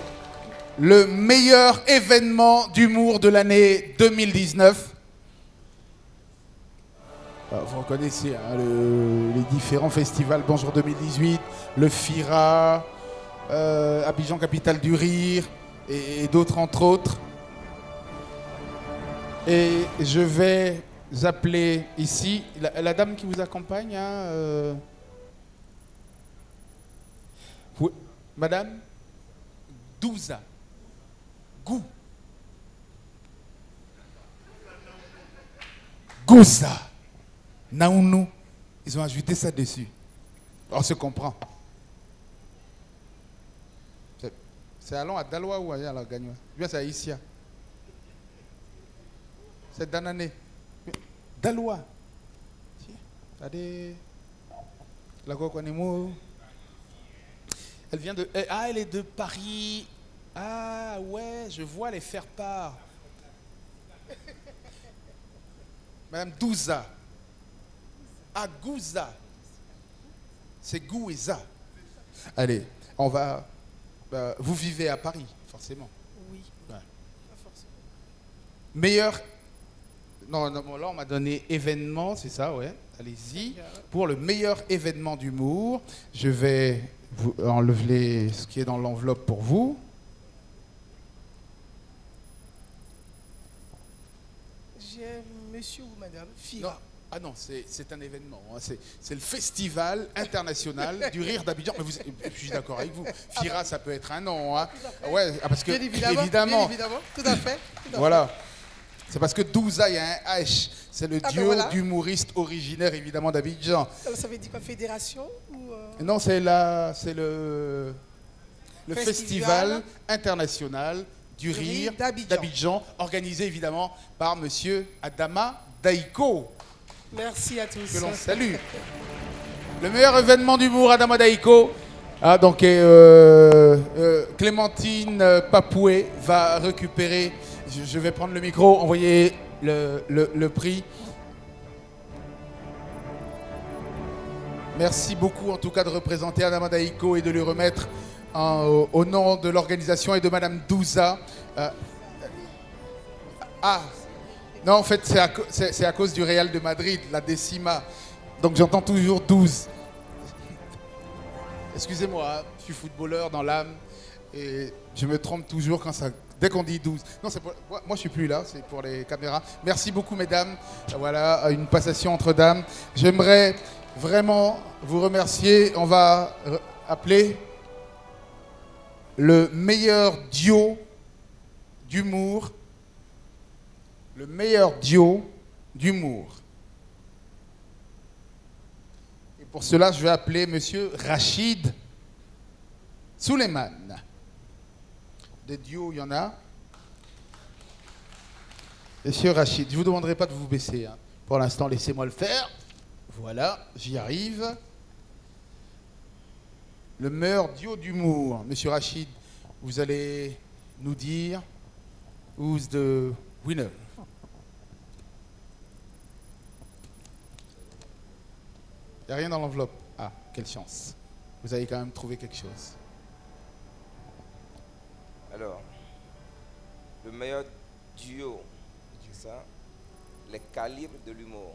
le meilleur événement d'humour de l'année 2019. Vous reconnaissez hein, les différents festivals. Bonjour 2018, le FIRA, Abidjan Capitale du Rire et d'autres entre autres. Et je vais appeler ici la dame qui vous accompagne. Hein, Madame Douza. Gouza. Naounou. Ils ont ajouté ça dessus. On se comprend. C'est allons à Daloa ou à la Gagnoa? Bien, c'est à Issia. C'est Danané. Daloa. Allez. La Gokonemo. Elle vient de. Ah, elle est de Paris. Ah, ouais, je vois les faire part. Madame Douza. Ah, Gouza. C'est Gouza. Allez, on va. Vous vivez à Paris, forcément. Oui. Ouais. Pas forcément. Meilleur. Non, là, on m'a donné événement, c'est ça, ouais. Allez-y. Pour le meilleur événement d'humour, je vais vous enlever ce qui est dans l'enveloppe pour vous. J'ai monsieur ou madame Fira. Non. Ah non, c'est un événement. Hein. C'est le Festival international du rire d'Abidjan. Mais je suis d'accord avec vous. FIRA, ça peut être un nom. Hein. Ouais, parce que, bien évidemment. Tout à fait. Voilà. C'est parce que Douza, il y a un H. C'est le duo d'humoristes originaires, évidemment, d'Abidjan. Ça veut dire quoi, fédération ou Non, c'est le Festival international du rire d'Abidjan, organisé, évidemment, par monsieur Adama Daiko. Merci à tous. Que l'on salue. Le meilleur événement d'humour, Adama Daiko. Ah, donc, Clémentine Papoué va récupérer. Je vais prendre le micro, envoyer le prix. Merci beaucoup, en tout cas, de représenter Adama Daiko et de lui remettre au nom de l'organisation et de Madame Douza. Non, en fait, c'est à cause du Real de Madrid, la décima. Donc j'entends toujours 12. Excusez-moi, hein, je suis footballeur dans l'âme et je me trompe toujours dès qu'on dit 12. Non, moi je suis plus là, c'est pour les caméras. Merci beaucoup, mesdames. Voilà, une passation entre dames. J'aimerais vraiment vous remercier. On va appeler le meilleur duo d'humour. Le meilleur duo d'humour. Et pour cela, je vais appeler monsieur Rachid Suleiman. Des duos, il y en a. Monsieur Rachid, je ne vous demanderai pas de vous baisser. Hein. Pour l'instant, laissez-moi le faire. Voilà, j'y arrive. Le meilleur duo d'humour. Monsieur Rachid, vous allez nous dire who's the winner. Il n'y a rien dans l'enveloppe. Ah, quelle chance. Vous avez quand même trouvé quelque chose. Alors, le meilleur duo, c'est ça, les calibres de l'humour.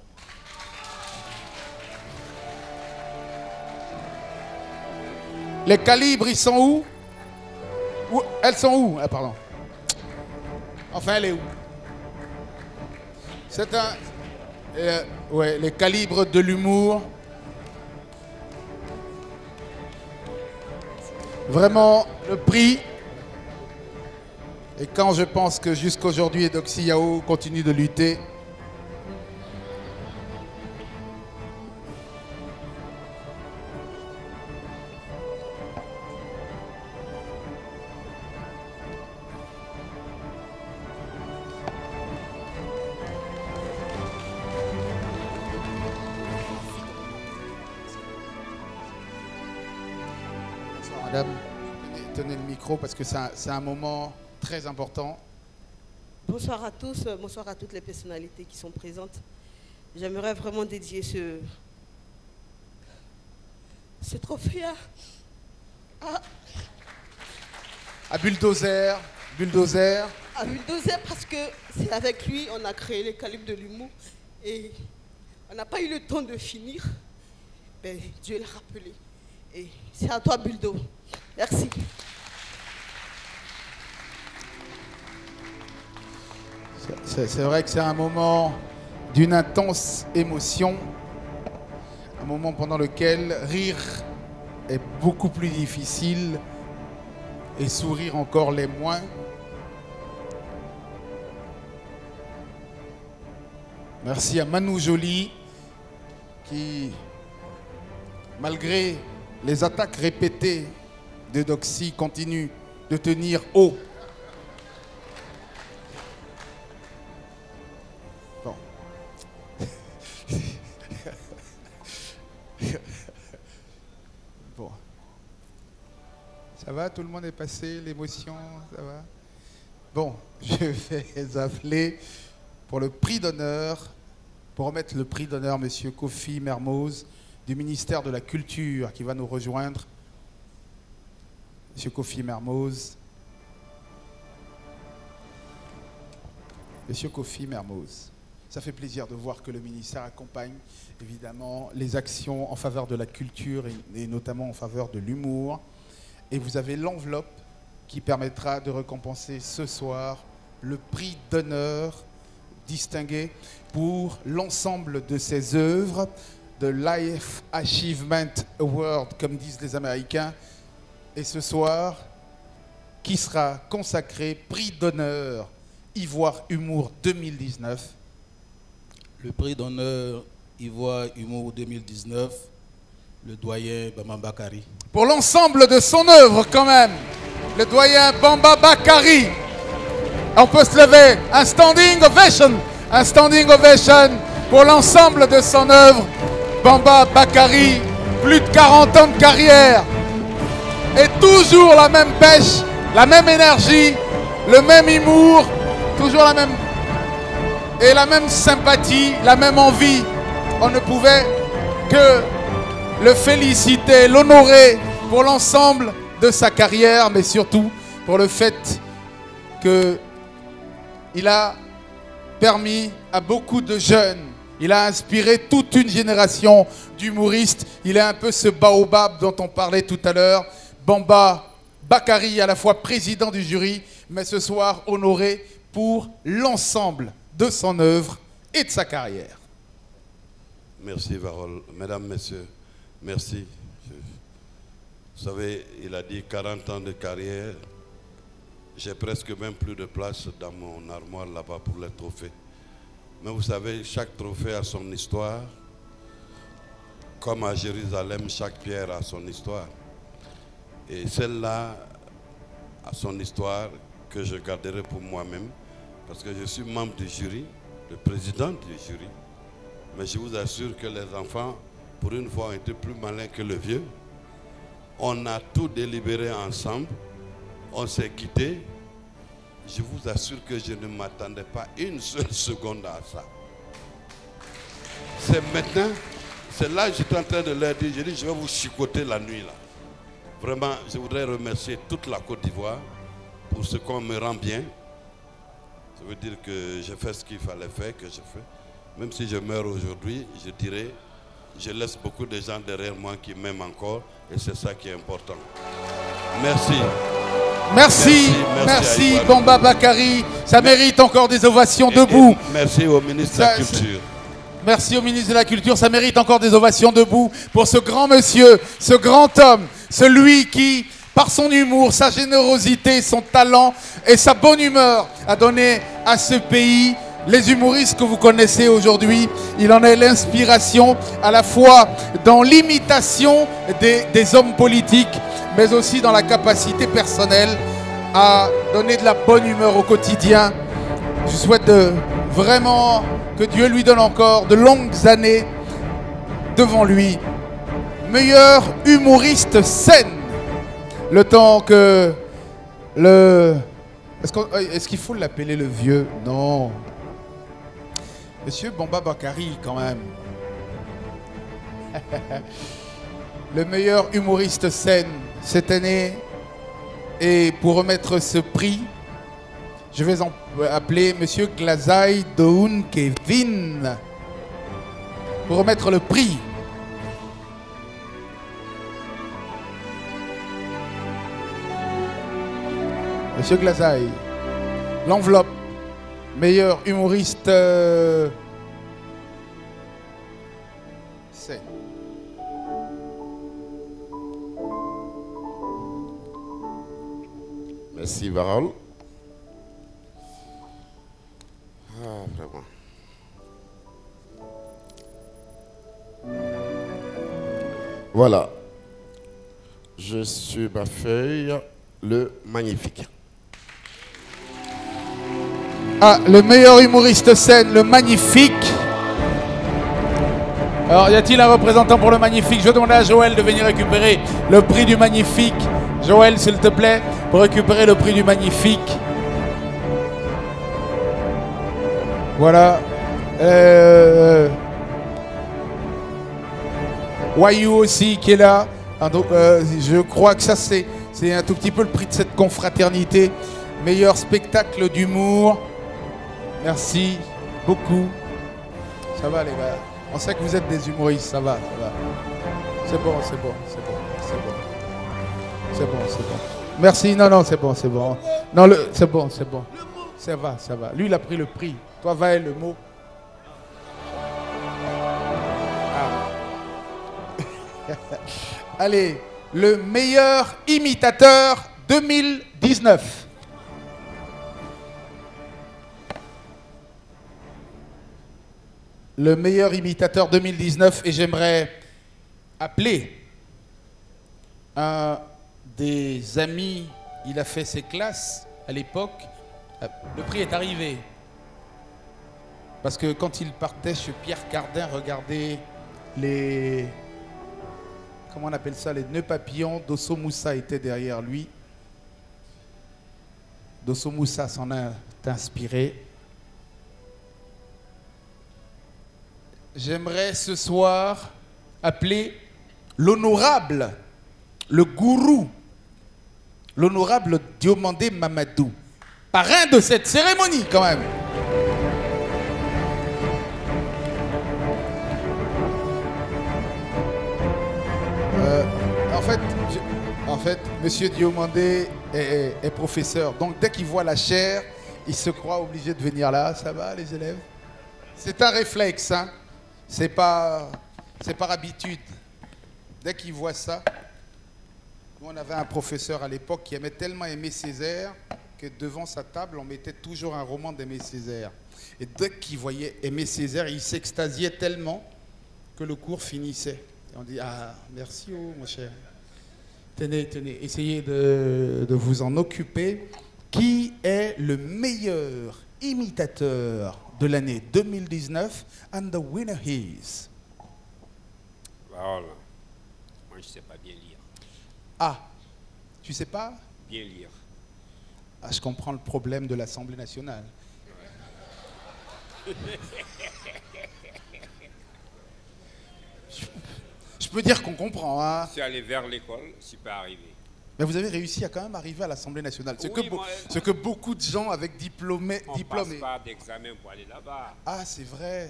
Les calibres, ils sont où? Elles sont où? Ah, pardon. Enfin, elle est où? C'est un... ouais, les calibres de l'humour. Vraiment, le prix. Et quand je pense que jusqu'aujourd'hui, Edoxy Yao continue de lutter, Madame, tenez le micro parce que c'est un moment très important. Bonsoir à tous, bonsoir à toutes les personnalités qui sont présentes. J'aimerais vraiment dédier ce trophée à Bulldozer. Bulldozer. À Bulldozer parce que c'est avec lui on a créé les calibres de l'humour et on n'a pas eu le temps de finir. Ben, Dieu l'a rappelé. Et c'est à toi, Buldo. Merci. C'est vrai que c'est un moment d'une intense émotion, un moment pendant lequel rire est beaucoup plus difficile et sourire encore les moins. Merci à Manu Joly qui, malgré les attaques répétées de Doxy, continue de tenir haut. Bon. Bon. Ça va, tout le monde est passé, l'émotion, ça va? Bon, je vais appeler pour le prix d'honneur, pour remettre le prix d'honneur, Monsieur Kofi Mermoz, du ministère de la Culture, qui va nous rejoindre. Monsieur Kofi Mermoz. Monsieur Kofi Mermoz, ça fait plaisir de voir que le ministère accompagne évidemment les actions en faveur de la culture et notamment en faveur de l'humour. Et vous avez l'enveloppe qui permettra de récompenser ce soir le prix d'honneur distingué pour l'ensemble de ses œuvres, de Life Achievement Award, comme disent les Américains. Et ce soir, qui sera consacré prix d'honneur Ivoire Humour 2019. Le prix d'honneur Ivoire Humour 2019, le doyen Bamba Bakari. Pour l'ensemble de son œuvre quand même, le doyen Bamba Bakari. On peut se lever, un standing ovation pour l'ensemble de son œuvre. Bamba Bakari, plus de 40 ans de carrière et toujours la même pêche, la même énergie, le même humour, toujours la même et la même sympathie, la même envie. On ne pouvait que le féliciter, l'honorer pour l'ensemble de sa carrière, mais surtout pour le fait qu'il a permis à beaucoup de jeunes, il a inspiré toute une génération d'humoristes. Il est un peu ce baobab dont on parlait tout à l'heure. Bamba Bakari, à la fois président du jury, mais ce soir honoré pour l'ensemble de son œuvre et de sa carrière. Merci Varol. Mesdames, Messieurs, merci. Vous savez, il a dit 40 ans de carrière. J'ai presque même plus de place dans mon armoire là-bas pour les trophées. Mais vous savez, chaque trophée a son histoire. Comme à Jérusalem, chaque pierre a son histoire. Et celle-là a son histoire que je garderai pour moi-même. Parce que je suis membre du jury, le président du jury. Mais je vous assure que les enfants, pour une fois, ont été plus malins que le vieux. On a tout délibéré ensemble. On s'est quittés. Je vous assure que je ne m'attendais pas une seule seconde à ça. C'est maintenant, c'est là que j'étais en train de leur dire, je dis, je vais vous chicoter la nuit là. Vraiment, je voudrais remercier toute la Côte d'Ivoire pour ce qu'on me rend bien. Ça veut dire que j'ai fait ce qu'il fallait faire, que je fais. Même si je meurs aujourd'hui, je dirais, je laisse beaucoup de gens derrière moi qui m'aiment encore et c'est ça qui est important. Merci. Merci Bamba Bakari. Ça mérite encore des ovations debout. Merci au ministre de la Culture. Merci au ministre de la Culture. Ça mérite encore des ovations debout pour ce grand monsieur, ce grand homme, celui qui, par son humour, sa générosité, son talent et sa bonne humeur, a donné à ce pays les humoristes que vous connaissez aujourd'hui. Il en est l'inspiration à la fois dans l'imitation des hommes politiques, mais aussi dans la capacité personnelle à donner de la bonne humeur au quotidien. Je souhaite vraiment que Dieu lui donne encore de longues années devant lui. Meilleur humoriste scène, Le temps que le... Est-ce qu'il faut l'appeler le vieux? Non. Monsieur Bamba Bakari, quand même. Le meilleur humoriste scène cette année. Et pour remettre ce prix, je vais appeler Monsieur Glazai Doun Kevin. Pour remettre le prix. Monsieur Glazai, l'enveloppe, meilleur humoriste scène. Merci, Varol. Ah, vraiment. Voilà. Je suis ma feuille, le magnifique. Ah, le meilleur humoriste scène, le magnifique. Alors, y a-t-il un représentant pour le magnifique? Je vais demander à Joël de venir récupérer le prix du magnifique. Joël, s'il te plaît, pour récupérer le prix du magnifique. Voilà. Wayou aussi qui est là. Donc, je crois que ça c'est un tout petit peu le prix de cette confraternité. Meilleur spectacle d'humour. Merci beaucoup. Ça va les gars. On sait que vous êtes des humoristes, ça va, ça va. C'est bon, c'est bon, c'est bon, c'est bon. C'est bon, c'est bon. Merci, non, non, c'est bon, c'est bon. Non, c'est bon, c'est bon. Ça va, ça va. Lui, il a pris le prix. Toi, va le mot. Ah. Allez, le meilleur imitateur 2019. Le meilleur imitateur 2019, et j'aimerais appeler un des amis, il a fait ses classes à l'époque, le prix est arrivé. Parce que quand il partait chez Pierre Cardin, regardez les... Comment on appelle ça? Les nœuds papillons. Dosso Moussa était derrière lui. Dosso Moussa s'en a inspiré. J'aimerais ce soir appeler l'honorable, le gourou, l'honorable Diomandé Mamadou, parrain de cette cérémonie quand même. En fait, Monsieur Diomandé est professeur, donc dès qu'il voit la chaire, il se croit obligé de venir là. Ça va les élèves? C'est un réflexe, hein? C'est par habitude. Dès qu'il voit ça, nous on avait un professeur à l'époque qui aimait tellement Aimé Césaire que devant sa table, on mettait toujours un roman d'Aimé Césaire. Et dès qu'il voyait Aimé Césaire, il s'extasiait tellement que le cours finissait. Et on dit, ah, merci, oh, mon cher. Tenez, essayez de vous en occuper. Qui est le meilleur imitateur de l'année 2019? And the winner is... Voilà. Moi, je ne sais pas bien lire. Ah, tu sais pas? Bien lire. Ah, je comprends le problème de l'Assemblée nationale. Ouais. Je peux dire qu'on comprend, hein. Je suis allé vers l'école, je ne suis pas arrivé. Mais vous avez réussi à quand même arriver à l'Assemblée nationale. Ce que beaucoup de gens avec diplôme... On ne passe pas d'examen pour aller là-bas. Ah, c'est vrai.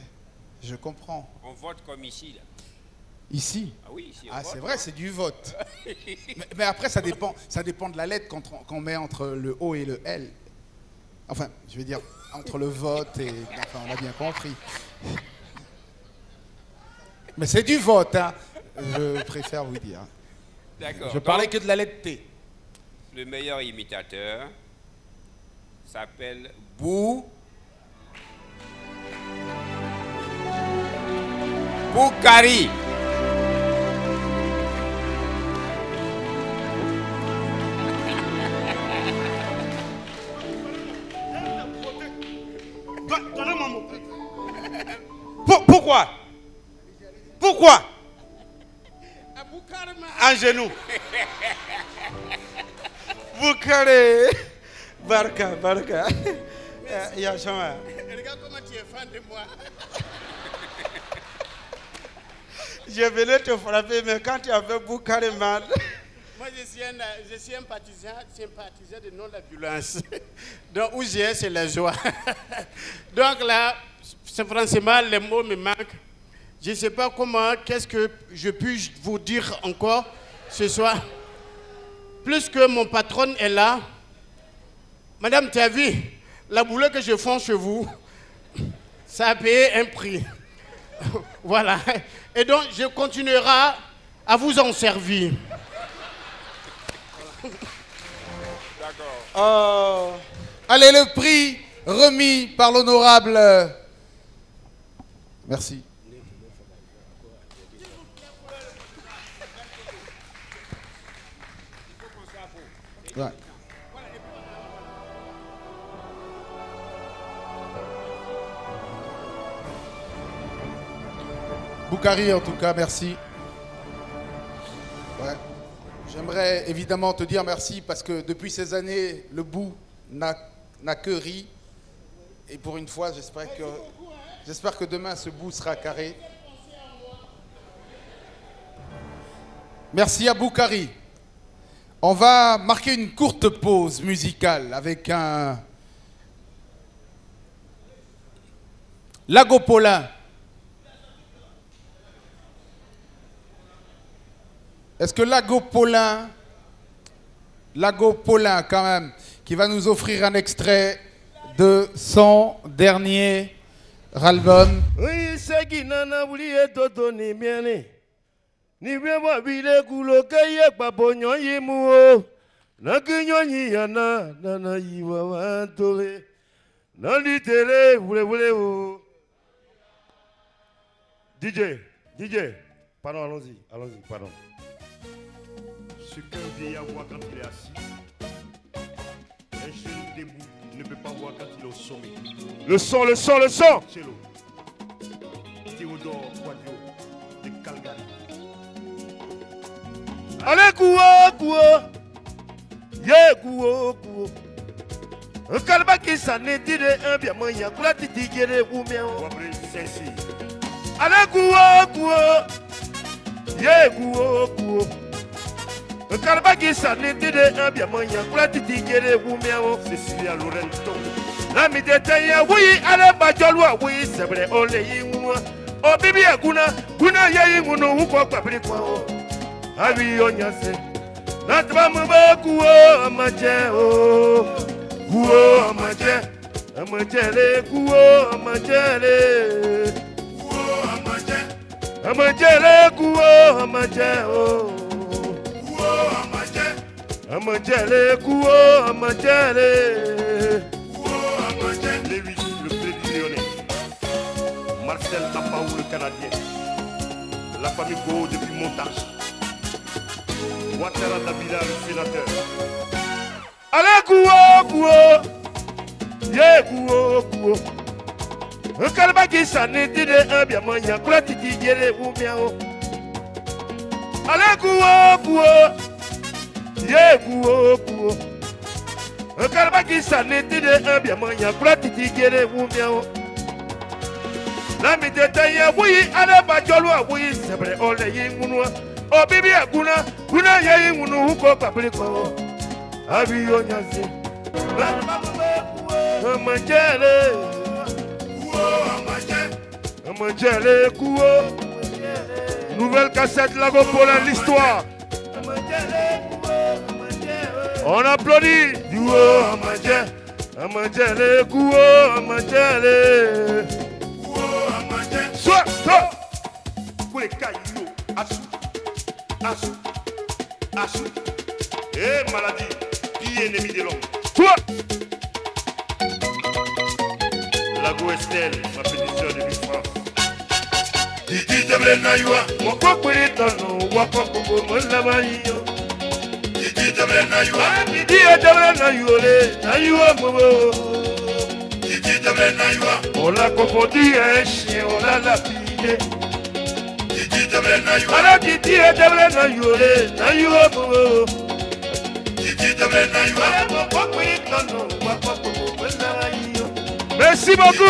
Je comprends. On vote comme ici, là. Ici? Ah oui, ici. Ah, c'est vrai, c'est du vote. mais après, ça dépend de la lettre qu'on met entre le O et le L. Enfin, je veux dire, entre le vote et... Enfin, on a bien compris. Mais c'est du vote, hein. Je préfère vous dire. D'accord. Je parlais que de la lettre T. Le meilleur imitateur s'appelle Boukari. Pourquoi? Pourquoi? Un genou. Boukare. Barka, Barka. Yachama. Regarde comment tu es fan de moi. Je venais te frapper, mais quand tu as fait Boukare mal. Moi, je suis un sympathisant de non la violence. Donc, où j'ai, c'est la joie. Donc là, franchement, les mots me manquent. Je ne sais pas comment, qu'est-ce que je puis vous dire encore ce soir. Plus que mon patron est là. Madame, tu as vu, la boulot que je fais chez vous, ça a payé un prix. Voilà. Et donc, je continuerai à vous en servir. D'accord. Allez, le prix remis par l'honorable. Merci. Ouais. Boukari, en tout cas, merci. Ouais. J'aimerais évidemment te dire merci parce que depuis ces années, le bout n'a que ri. Et pour une fois, j'espère que demain, ce bout sera carré. Merci à Boukari. On va marquer une courte pause musicale avec un Lagopolin. Est-ce que Lagopolin quand même, qui va nous offrir un extrait de son dernier album. Oui, c'est qui n'a oublié Toto ni bien. Ni bien moi bile kulo kaye babonyo yimuo. Na kinyo ni yana na yiwa wantole. Na litere voulez o. DJ, pardon, allons-y, pardon. Ce qu'un vieillard voit quand il est assis, un jeune debout ne peut pas voir quand il est au sommet. Le son. Cello. Théodore Quadio de Calgary. Allez, couo. Yeah, couo. Un calba qui s'en est tiré un bien moyen. Coula titi gere ou bien. Allez, couo. Yeah, couo. Un calba qui s'en est tiré un bien moyen. Coula titi gere ou bien. Cécilia Lorenzo. La mi détaille, oui, allez, bajolwa, oui, c'est vrai, on les y. Oh, bibi, kuna yayi ngunu uko kwa brikwa. Abi onyase natba mbaku amaje o kuo amajele kuo amajele kuo amaje o amajele kuo amajele Lévis le président lyonnais Marcel Apaou le Canadien la famille Go depuis Montage Ouattara Dabila, le sénateur. Allez, couo. Yeah, couo. Un calba qui s'en est tiré un bien moyen. Coula titi gere ou bien. Allez, couo. Yeah, couo. Un calba qui s'en est tiré un bien moyen. Coula titi gere ou bien. La mi détaille, oui, allez, bajolwa, oui, c'est vrai, on les y. Oh bibi kuna yayi ngunu uko pabriko abi onyase amajele kuo nouvelle cassette Lagopolin l'histoire on applaudit duo amajele kuo amajele soit kule kayo Assou. Eh, maladie, qui est ennemi de l'homme. Toi Lago Estelle, ma petite soeur de France. Titi Deble Nayua, mon coquerito, Wakoko, mon lamaïo. Titi Deble Nayua, Titi Deble Nayua, Momo. Titi Deble Nayua, on l'a confondu un chien, on l'a lapidé. Titi Deble Nayua, Titi Deble Nayua, Nayua, Momo. Titi Merci beaucoup.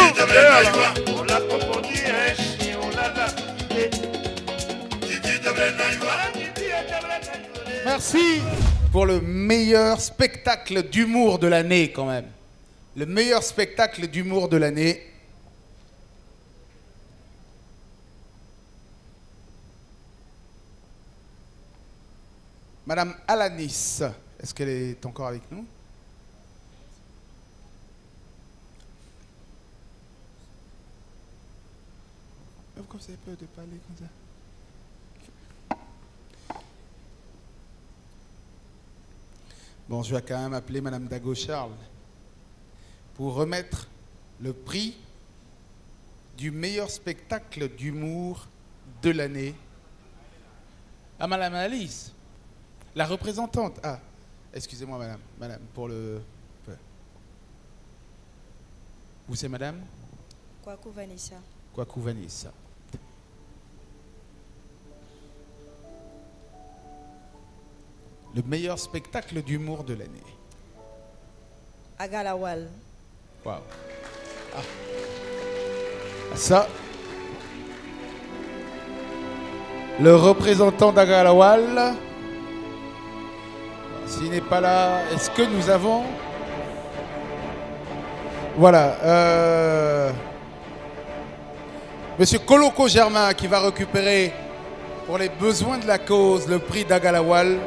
Merci pour le meilleur spectacle d'humour de l'année quand même. Le meilleur spectacle d'humour de l'année. Madame Alanis, est-ce qu'elle est encore avec nous? Pourquoi vous avez peur de parler comme ça? Bon, je vais quand même appeler Madame Dago-Charles pour remettre le prix du meilleur spectacle d'humour de l'année à Madame Alice, la représentante. Ah, excusez-moi Madame, pour le... Vous c'est Madame? Kwaku Vanessa. Kwaku Vanessa. Le meilleur spectacle d'humour de l'année. Agalawal. Waouh. Ah. Ça, le représentant d'Agalawal, s'il n'est pas là, est-ce que nous avons... Voilà. Monsieur Koloko Germain qui va récupérer pour les besoins de la cause le prix d'Agalawal.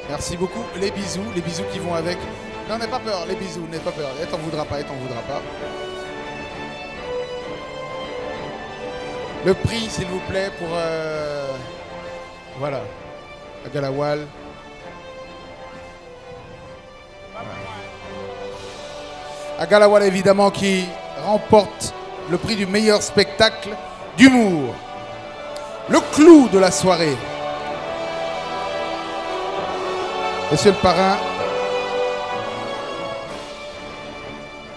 Merci beaucoup. Les bisous qui vont avec. Non, n'aie pas peur, les bisous, n'aie pas peur. Elle t'en voudra pas, elle t'en voudra pas. Le prix, s'il vous plaît, pour... Voilà. Agalawal. Agalawal, évidemment, qui remporte le prix du meilleur spectacle d'humour. Le clou de la soirée. Monsieur le parrain.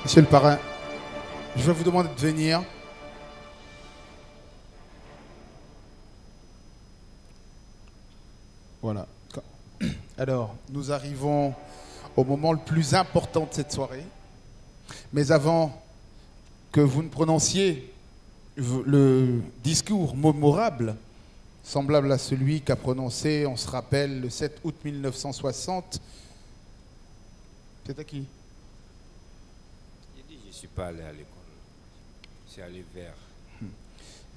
Monsieur le parrain, je vais vous demander de venir. Voilà. Alors, nous arrivons au moment le plus important de cette soirée. Mais avant que vous ne prononciez le discours mémorable, semblable à celui qu'a prononcé, on se rappelle, le 7 août 1960. C'est à qui? Il dit, je ne suis pas allé à l'école. Je suis allé vers. Il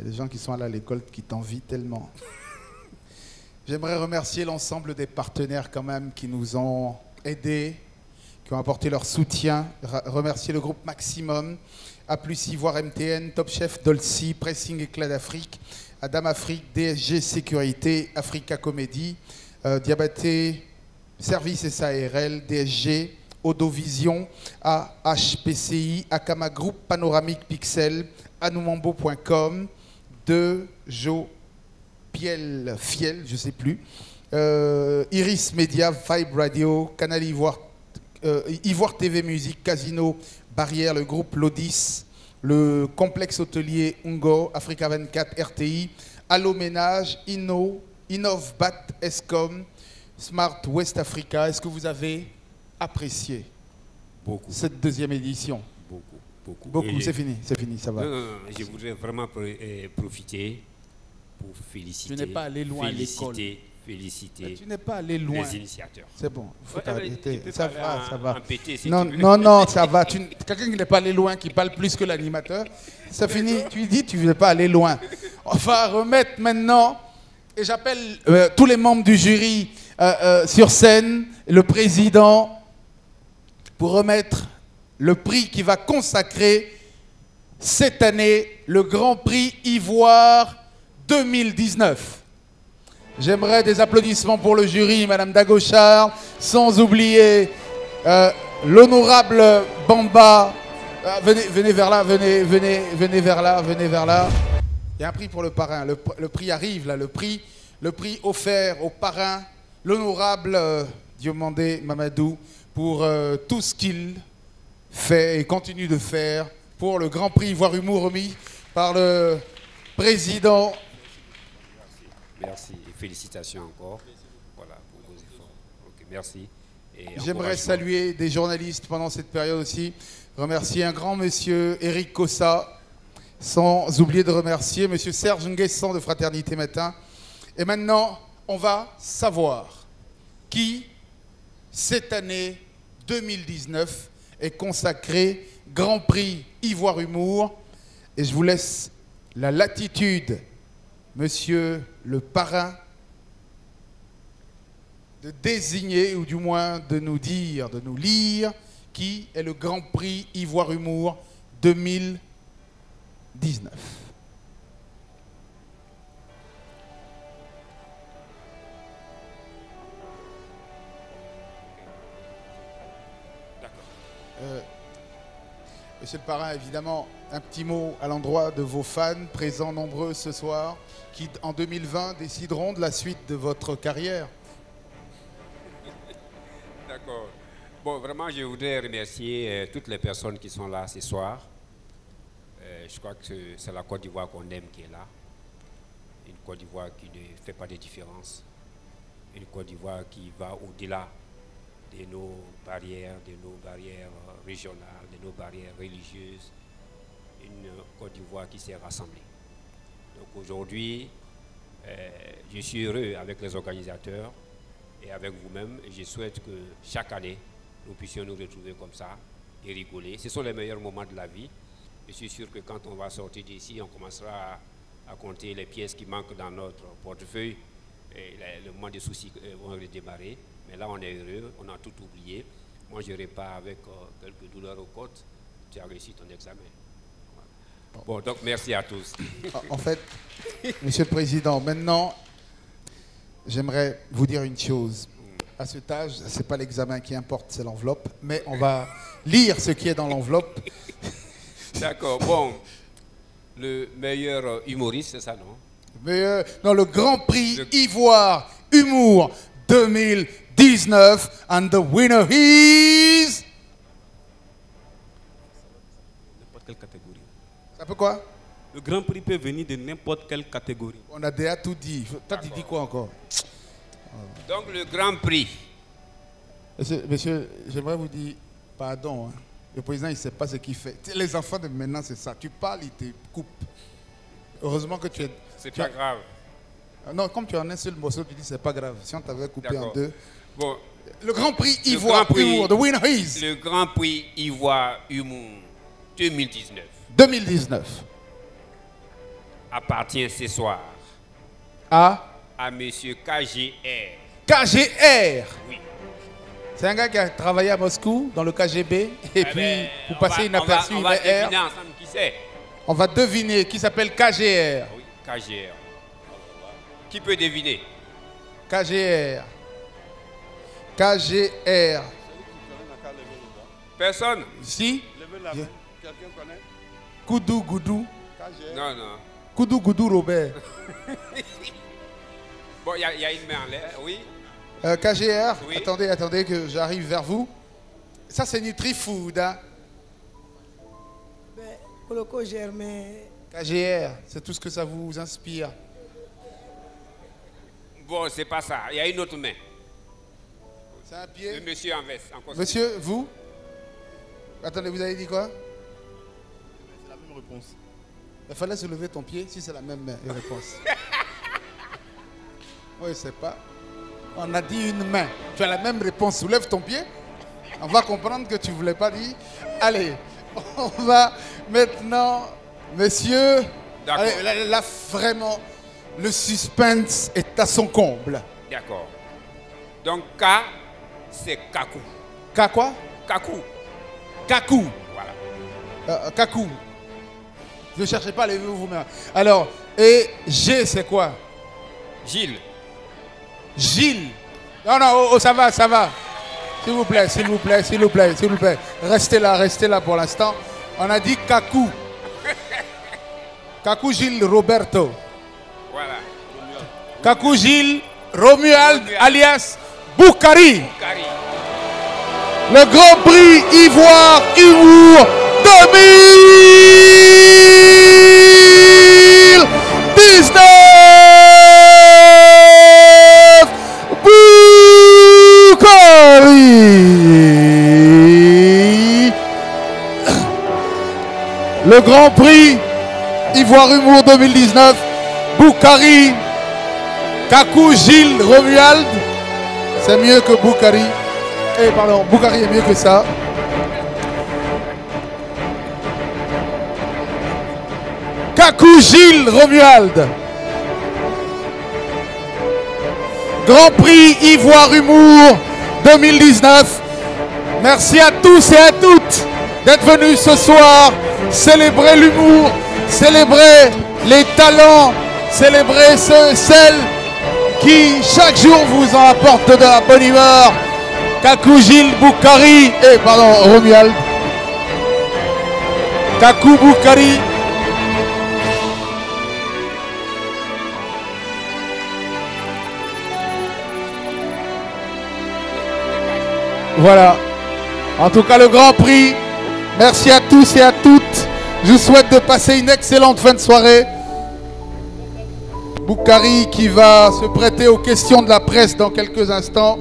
y a des gens qui sont allés à l'école qui t'envient tellement. J'aimerais remercier l'ensemble des partenaires quand même qui nous ont aidés, qui ont apporté leur soutien. Remercier le groupe Maximum, A+, Ivoire MTN, Top Chef, Dolcy, Pressing Éclat d'Afrique, Adam Afrique, DSG Sécurité, Africa Comédie, Diabaté, Service SARL, DSG, Odovision, AHPCI, Akama Group, Panoramique Pixel, anoumambo.com, Jo Fiel, je ne sais plus, Iris Media, Vibe Radio, Canal Ivoire, Ivoire TV Musique, Casino, Barrière, le groupe Lodis, le complexe hôtelier Ungo, Africa 24, RTI, Allo Ménage, Innovbat, Escom, Smart West Africa. Est-ce que vous avez apprécié cette deuxième édition? Beaucoup. C'est fini, ça va. Non, je voudrais vraiment profiter pour féliciter. Tu n'es pas allé loin à l'école. Féliciter. Tu n'es pas allé loin. Les initiateurs. C'est bon, il faut t'arrêter. Ça va. Si non, ça va. Quelqu'un qui n'est pas allé loin, qui parle plus que l'animateur, ça finit. Tu dis, tu ne veux pas aller loin. On va remettre maintenant, et j'appelle tous les membres du jury sur scène, le président, pour remettre le prix qui va consacrer cette année le Grand Prix Ivoire 2019. J'aimerais des applaudissements pour le jury, Madame Dago-Charles, sans oublier l'honorable Bamba. Venez vers là, venez vers là. Il y a un prix pour le parrain. Le prix arrive là, le prix offert au parrain, l'honorable Diomandé Mamadou, pour tout ce qu'il fait et continue de faire pour le Grand Prix Ivoire Humour remis par le président Merci et félicitations encore. Voilà, pour vos efforts. Ok, merci. J'aimerais saluer des journalistes pendant cette période aussi. Remercier un grand monsieur, Eric Cossa, sans oublier de remercier monsieur Serge Nguessan de Fraternité Matin. Et maintenant, on va savoir qui, cette année 2019, est consacré Grand Prix Ivoire Humour. Et je vous laisse la latitude, monsieur le parrain, de désigner, ou du moins de nous dire, de nous lire, qui est le Grand Prix Ivoire Humour 2019. Monsieur le parrain, évidemment, un petit mot à l'endroit de vos fans présents nombreux ce soir, qui en 2020 décideront de la suite de votre carrière. D'accord. Bon, vraiment, je voudrais remercier toutes les personnes qui sont là ce soir. Je crois que c'est la Côte d'Ivoire qu'on aime qui est là. Une Côte d'Ivoire qui ne fait pas de différence. Une Côte d'Ivoire qui va au-delà de nos barrières régionales, de nos barrières religieuses. Une Côte d'Ivoire qui s'est rassemblée. Donc aujourd'hui, je suis heureux avec les organisateurs et avec vous-même. Et je souhaite que chaque année, nous puissions nous retrouver comme ça et rigoler. Ce sont les meilleurs moments de la vie. Je suis sûr que quand on va sortir d'ici, on commencera à compter les pièces qui manquent dans notre portefeuille. Et le moment des soucis vont redémarrer. Mais là, on est heureux, on a tout oublié. Moi, je repars avec quelques douleurs aux côtes. Tu as réussi ton examen. Bon, donc merci à tous. En fait, Monsieur le Président, maintenant, j'aimerais vous dire une chose. À cet âge, ce n'est pas l'examen qui importe, c'est l'enveloppe. Mais on va lire ce qui est dans l'enveloppe. D'accord, bon. Le meilleur humoriste, c'est ça, non? Non, le Grand Prix Ivoire Humour 2019. And the winner is... N'importe quelle catégorie. Ça peut quoi? Le Grand Prix peut venir de n'importe quelle catégorie. On a déjà tout dit. Toi, tu dis quoi encore? Donc le Grand Prix. Monsieur, j'aimerais vous dire pardon. Hein. Le président, il ne sait pas ce qu'il fait. Les enfants de maintenant, c'est ça. Tu parles, il te coupe. Heureusement que tu es... C'est pas grave. Non, comme tu en as un seul morceau, tu dis c'est pas grave. Si on t'avait coupé en deux. Bon. Le Grand Prix Ivoire Humour, the winner is... Le Grand Prix Ivoire Humour 2019. 2019. Appartient ce soir à monsieur KGR. KGR. Oui. C'est un gars qui a travaillé à Moscou, dans le KGB, et puis vous passez inaperçu, on va deviner ensemble qui c'est. On va deviner qui s'appelle KGR. Oui, KGR. Qui peut deviner? KGR. KGR. Personne? Si. Quelqu'un connaît? Koudou Goudou. Non, non. Koudou Goudou Robert. Bon, il y a une main en l'air, oui. KGR, oui. Attendez que j'arrive vers vous. Ça, c'est NutriFood. Hein? Coloco Germain. KGR, c'est tout ce que ça vous inspire. Bon, c'est pas ça. Il y a une autre main. C'est un pied. Le monsieur en veste. Monsieur, vous? Attendez, vous avez dit quoi? C'est la même réponse. Il fallait se lever ton pied si c'est la même réponse. Oui, c'est pas. On a dit une main. Tu as la même réponse. Soulève ton pied. On va comprendre que tu ne voulais pas dire. Allez, on va maintenant, monsieur. Allez, là, vraiment, le suspense est à son comble. D'accord. Donc, K, c'est Kakou. K quoi? Kakou. Kakou. Voilà. Kakou. Ne cherchez pas les vous-même. Alors, et G, c'est quoi? Gilles. Gilles. Non, non, ça va, ça va. S'il vous plaît, s'il vous plaît, s'il vous plaît, s'il vous plaît. Restez là pour l'instant. On a dit Kakou. Kakou Gilles Roberto. Voilà. Kakou Gilles Romuald alias Boukari. Le Grand Prix Ivoire Humour 2019. Le Grand Prix Ivoire Humour 2019, Boukari, Kakou Gilles Romuald. C'est mieux que Boukari. Eh pardon, Boukari est mieux que ça. Kakou Gilles Romuald. Grand Prix Ivoire Humour 2019. Merci à tous et à toutes d'être venus ce soir célébrer l'humour, célébrer les talents, célébrer ceux, celles qui chaque jour vous en apportent de la bonne humeur. Kakou Gilles Boukari, Romuald. Kakou Boukari. Voilà. En tout cas, le Grand Prix. Merci à tous et à toutes. Je vous souhaite de passer une excellente fin de soirée. Boukari qui va se prêter aux questions de la presse dans quelques instants.